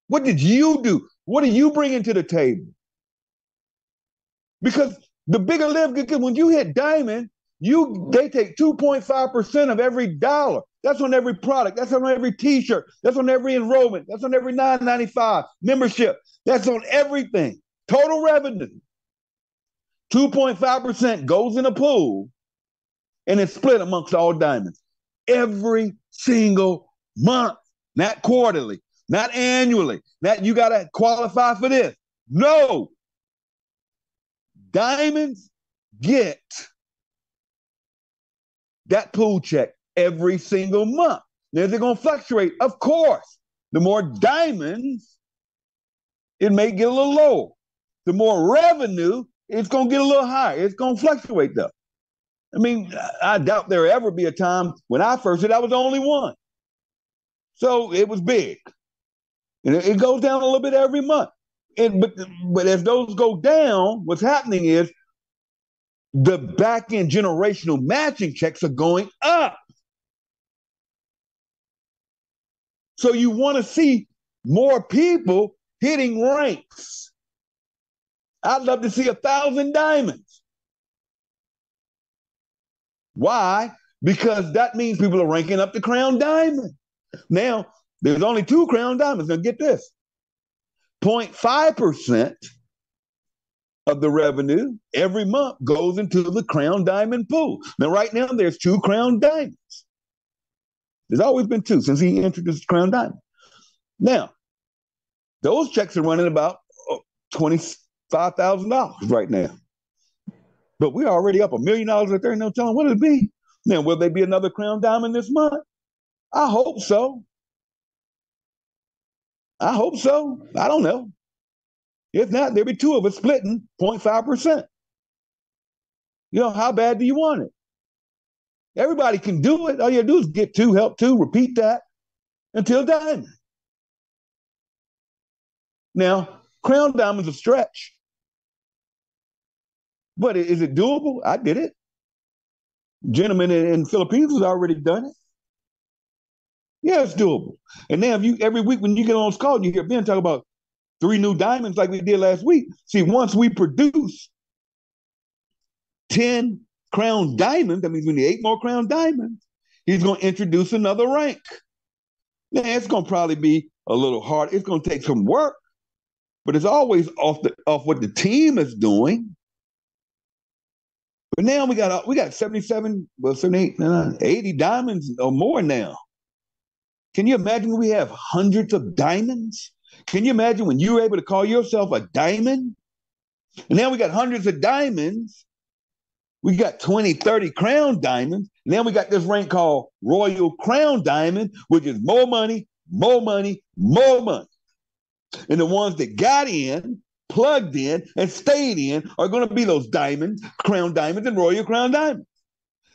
What did you do? What are you bringing to the table? Because the bigger Live Good, when you hit diamond, they take 2.5% of every dollar. That's on every product. That's on every T-shirt. That's on every enrollment. That's on every $9.95 membership. That's on everything. Total revenue. 2.5% goes in a pool and it's split amongst all diamonds every single month, not quarterly, not annually, not you got to qualify for this. No. Diamonds get that pool check every single month. Now, they're going to fluctuate, of course. The more diamonds, it may get a little lower. The more revenue, it's going to get a little higher. It's going to fluctuate, though. I mean, I doubt there will ever be a time when I first did, I was the only one. So it was big. And it goes down a little bit every month. But as those go down, what's happening is the back-end generational matching checks are going up. So you want to see more people hitting ranks. I'd love to see 1,000 diamonds. Why? Because that means people are ranking up the crown diamond. Now, there's only 2 crown diamonds. Now get this. 0.5% of the revenue every month goes into the crown diamond pool. Now, right now, there's 2 crown diamonds. There's always been 2 since he introduced crown diamond. Now, those checks are running about $25,000 right now. But we're already up $1 million right there. No telling what it'll be. Now, will there be another crown diamond this month? I hope so. I hope so. I don't know. If not, there'll be 2 of us splitting 0.5%. You know, how bad do you want it? Everybody can do it. All you do is get 2, help 2, repeat that until diamond. Now, crown diamond's a stretch. But is it doable? I did it. Gentleman in the Philippines has already done it. Yeah, it's doable. And now if you every week when you get on this call, you hear Ben talk about 3 new diamonds like we did last week. See, once we produce 10 crown diamonds, that means we need 8 more crown diamonds, he's going to introduce another rank. Now, it's going to probably be a little hard. It's going to take some work, but it's always off what the team is doing. But now we got 77, well, 78, 80 diamonds or more now. Can you imagine we have hundreds of diamonds? Can you imagine when you were able to call yourself a diamond? And now we got hundreds of diamonds. We got 20, 30 crown diamonds. And then we got this rank called Royal Crown Diamond, which is more money, more money, more money. And the ones that got in plugged in and stayed in are going to be those diamonds, crown diamonds, and royal crown diamonds.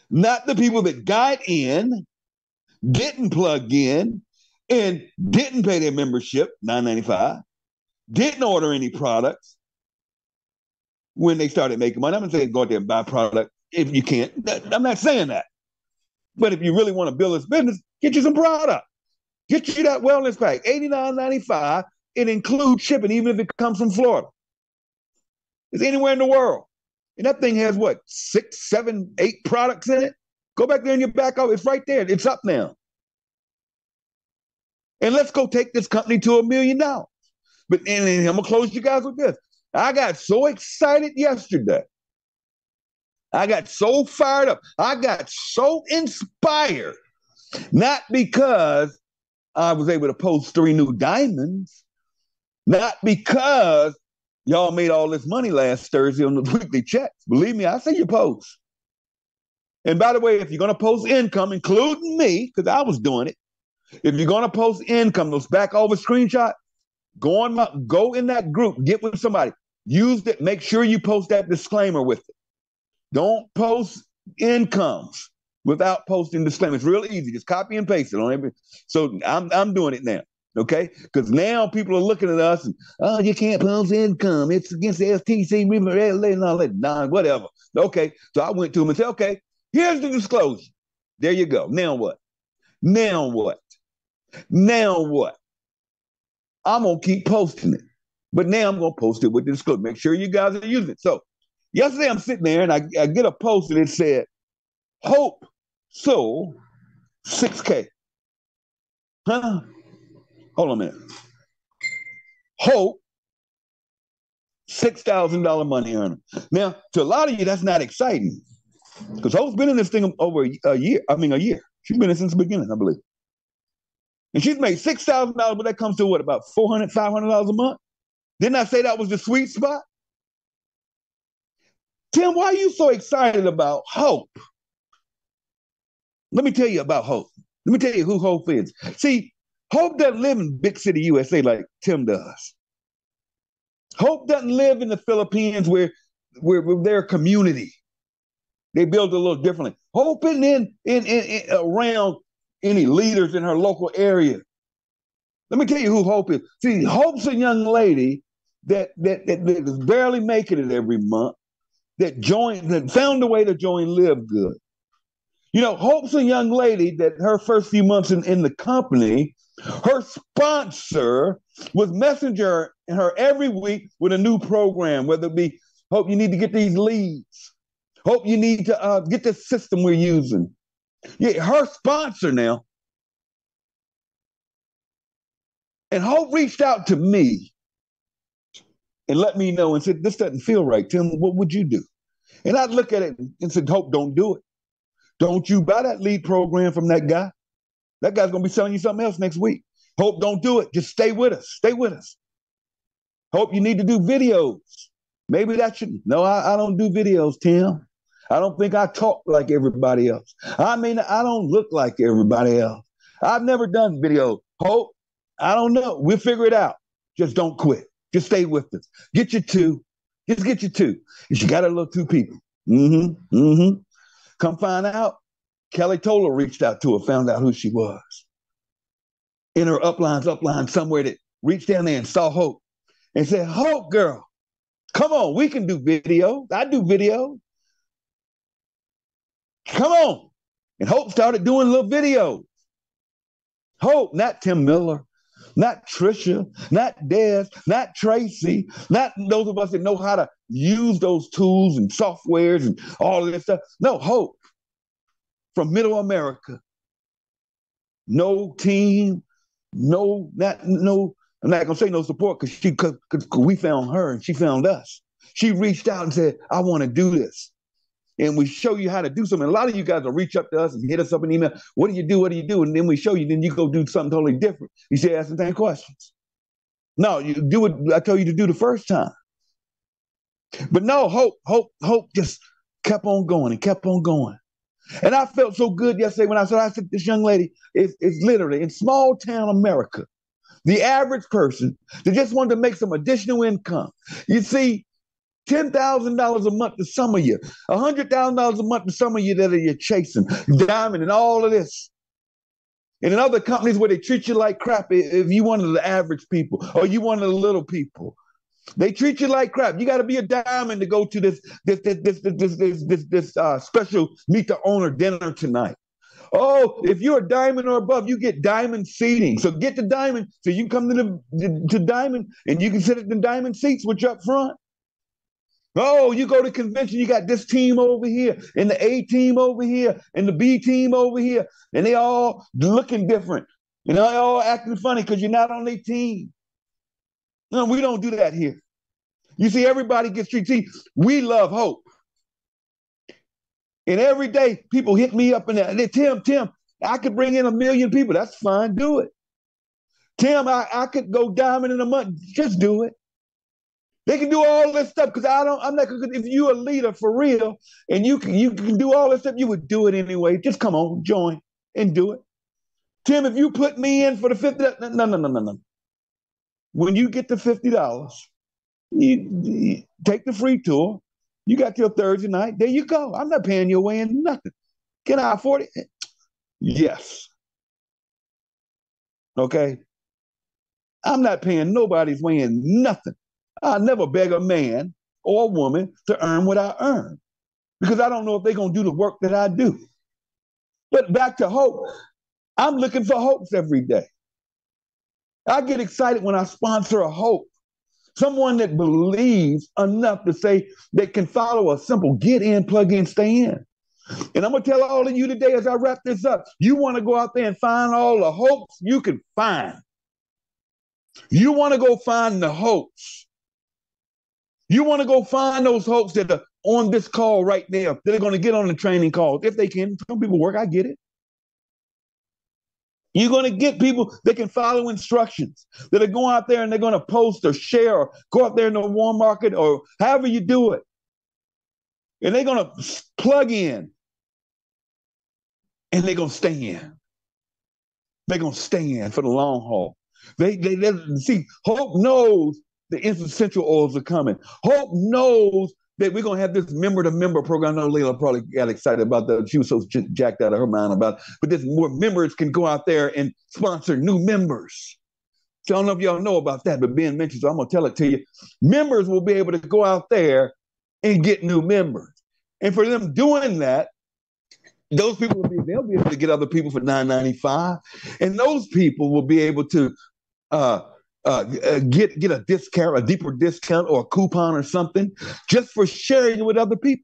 Not the people that got in, didn't plug in, and didn't pay their membership, $9.95, didn't order any products when they started making money. I'm not saying go out there and buy product if you can't. I'm not saying that. But if you really want to build this business, get you some product. Get you that wellness pack, $89.95. It includes shipping, even if it comes from Florida. It's anywhere in the world. And that thing has what, 6, 7, 8 products in it? Go back there in your back office. It's right there. It's up now. And let's go take this company to $1 million. But and I'm going to close you guys with this. I got so excited yesterday. I got so fired up. I got so inspired. Not because I was able to post 3 new diamonds. Not because y'all made all this money last Thursday on the weekly checks. Believe me, I see your posts. And by the way, if you're going to post income, including me, because I was doing it, if you're going to post income, those back over screenshots, go in that group, get with somebody, use it, make sure you post that disclaimer with it. Don't post incomes without posting disclaimer. It's real easy. Just copy and paste it on every. So I'm doing it now. Okay, because now people are looking at us and, oh, you can't post income. It's against the FTC, and all that, whatever. Okay, so I went to them and said, okay, here's the disclosure. There you go. Now what? Now what? Now what? I'm going to keep posting it. But now I'm going to post it with the disclosure. Make sure you guys are using it. So yesterday I'm sitting there and I get a post and it said, Hope sold 6K. Huh? Hold on a minute. Hope, $6,000 money earner. Now, to a lot of you, that's not exciting because Hope's been in this thing over a year. A year. She's been in it since the beginning, I believe. And she's made $6,000, but that comes to what, about $400, $500 a month? Didn't I say that was the sweet spot? Tim, why are you so excited about Hope? Let me tell you about Hope. Let me tell you who Hope is. See, Hope doesn't live in big city USA like Tim does. Hope doesn't live in the Philippines where their community. They build a little differently. Hope isn't in around any leaders in her local area. Let me tell you who Hope is. See, Hope's a young lady that is barely making it every month, that found a way to join LIVEGOOD. You know, Hope's a young lady that her first few months in the company, her sponsor was messaging her every week with a new program, whether it be, Hope, you need to get these leads. Hope, you need to get this system we're using. Yeah, her sponsor now. And Hope reached out to me and let me know and said, this doesn't feel right, Tim. What would you do? And I'd look at it and said, Hope, don't do it. Don't you buy that lead program from that guy. That guy's going to be selling you something else next week. Hope, don't do it. Just stay with us. Stay with us. Hope, you need to do videos. Maybe that should. No, I don't do videos, Tim. I don't think I talk like everybody else. I mean, I don't look like everybody else. I've never done video. Hope, I don't know. We'll figure it out. Just don't quit. Just stay with us. Get you 2. Just get you 2. And she got her little 2 people. Come find out, Kelly Toller reached out to her, found out who she was. In her upline somewhere, that reached down there and saw Hope and said, Hope, girl, come on, we can do video. I do video. Come on. And Hope started doing little videos. Hope, not Tim Miller, not Trisha, not Des, not Tracy, not those of us that know how to use those tools and softwares and all of this stuff. No, Hope from Middle America. No team, I'm not gonna say no support because we found her and she found us. She reached out and said, I want to do this. And we show you how to do something. A lot of you guys will reach up to us and hit us up an email. What do you do? What do you do? And then we show you, then you go do something totally different. You say, ask the same questions. No, you do what I told you to do the first time. But no, Hope just kept on going and kept on going. And I felt so good yesterday when I said, this young lady is literally in small town America, the average person that just wanted to make some additional income. You see, $10,000 a month to some of you, $100,000 a month to some of you that you're chasing, diamond and all of this. And in other companies where they treat you like crap, if you one of the average people or you one of the little people, they treat you like crap. You got to be a diamond to go to this special meet the owner dinner tonight. Oh, if you're a diamond or above, you get diamond seating. So get the diamond so you can come to diamond and you can sit at the diamond seats, which up front. Oh, you go to convention, you got this team over here, and the A team over here, and the B team over here, and they all looking different. And they all acting funny because you're not on their team. No, we don't do that here. You see, everybody gets treated. See, we love hope. And every day, people hit me up and they, Tim, I could bring in 1 million people. That's fine, do it. Tim, I could go diamond in a month. Just do it. They can do all this stuff because I'm not. If you're a leader for real and you can do all this stuff, you would do it anyway. Just come on, join and do it. Tim, if you put me in for the $50, no. When you get the $50, you take the free tour. You got your Thursday night. There you go. I'm not paying your way in nothing. Can I afford it? Yes. Okay. I'm not paying nobody's way in nothing. I never beg a man or a woman to earn what I earn because I don't know if they're going to do the work that I do. But back to hope. I'm looking for hopes every day. I get excited when I sponsor a hope. Someone that believes enough to say they can follow a simple get in, plug in, stay in. And I'm going to tell all of you today as I wrap this up, you want to go out there and find all the hopes you can find. You want to go find the hopes. You want to go find those hopes that are on this call right now, that are going to get on the training calls. If they can, some people work, I get it. You're going to get people that can follow instructions, that are going out there and they're going to post or share or go out there in the warm market or however you do it. And they're going to plug in and they're going to stay in. They're going to stay in for the long haul. They see, hope knows the essential oils are coming. Hope knows that we're going to have this member-to-member program. I know Layla probably got excited about that. She was so jacked out of her mind about it. But this more members can go out there and sponsor new members. So I don't know if y'all know about that, but Ben mentioned, so I'm going to tell it to you. Members will be able to go out there and get new members. And for them doing that, those people they'll be able to get other people for $9.95. And those people will be able to get a discount, a deeper discount or a coupon or something just for sharing it with other people.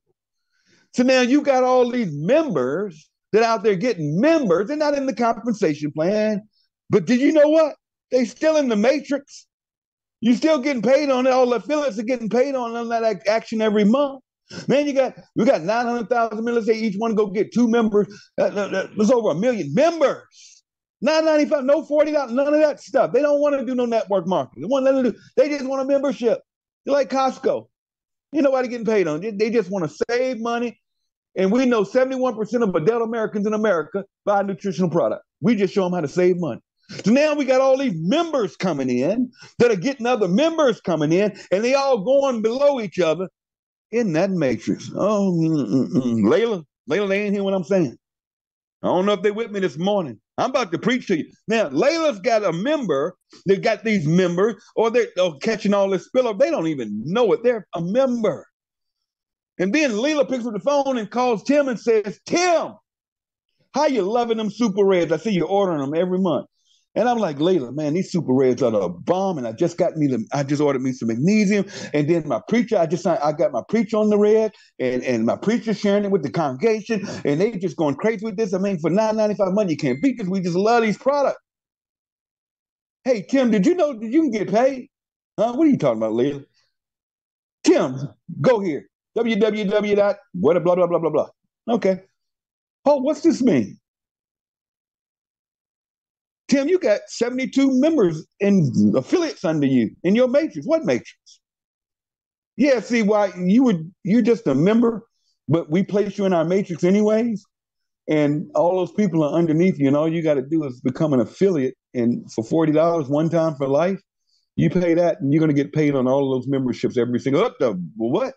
So now you got all these members that out there getting members. They're not in the compensation plan. But did you know what? They still in the matrix. You still getting paid on it. All the affiliates are getting paid on that action every month. Man, we got 900,000 members. Say each one go get 2 members. There's over 1 million members. $9.95, no $40, none of that stuff. They don't want to do no network marketing. They just want a membership. They're like Costco. Ain't nobody getting paid on it. They just want to save money. And we know 71% of adult Americans in America buy a nutritional product. We just show them how to save money. So now we got all these members coming in that are getting other members coming in, and they all going below each other in that matrix. Oh, Layla, they ain't hear what I'm saying. I don't know if they're with me this morning. I'm about to preach to you. Now, Layla's got a member. They got these members, or they're catching all this spillover. They don't even know it. They're a member. And then Layla picks up the phone and calls Tim and says, Tim, how you loving them super reds? I see you're ordering them every month. And I'm like, Layla, man, these super reds are the bomb. And I just ordered me some magnesium. And then my preacher, I got my preacher on the red, and my preacher sharing it with the congregation. And they just going crazy with this. I mean, for $9.95 money, you can't beat this. We just love these products. Hey, Tim, did you know that you can get paid? What are you talking about, Layla? Tim, go here. www. Blah, blah, blah, blah, blah, blah. Okay. Oh, what's this mean? Tim, you got 72 members and affiliates under you in your matrix. What matrix? Yeah, see why you're just a member, but we place you in our matrix anyways. And all those people are underneath you, and all you got to do is become an affiliate and for $40 one time for life, you pay that, and you're going to get paid on all of those memberships every single. What?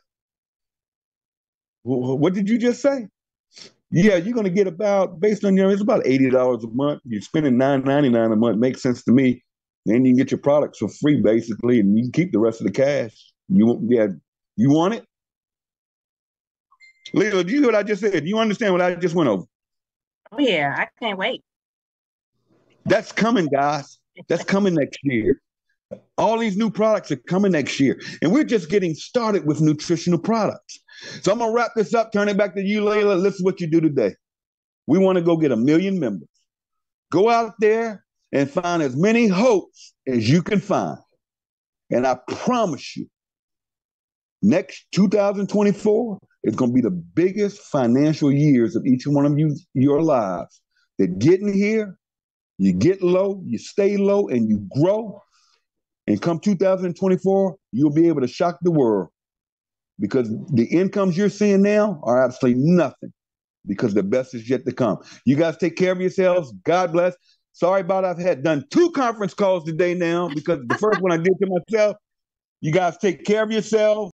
What did you just say? Yeah, you're going to get about, based on it's about $80 a month. You're spending $9.99 a month. Makes sense to me. Then you can get your products for free, basically, and you can keep the rest of the cash. You want it? Lila, do you hear what I just said? Do you understand what I just went over? Oh yeah, I can't wait. That's coming, guys. That's coming next year. All these new products are coming next year, and we're just getting started with nutritional products. So I'm going to wrap this up, turn it back to you, Layla. Listen to what you do today. We want to go get 1 million members. Go out there and find as many hopes as you can find. And I promise you, next 2024 is going to be the biggest financial years of each one of your lives. That getting here, you get low, you stay low, and you grow. And come 2024, you'll be able to shock the world, because the incomes you're seeing now are absolutely nothing, because the best is yet to come. You guys take care of yourselves. God bless. Sorry about I've done 2 conference calls today now, because the first one I did to myself. You guys take care of yourselves.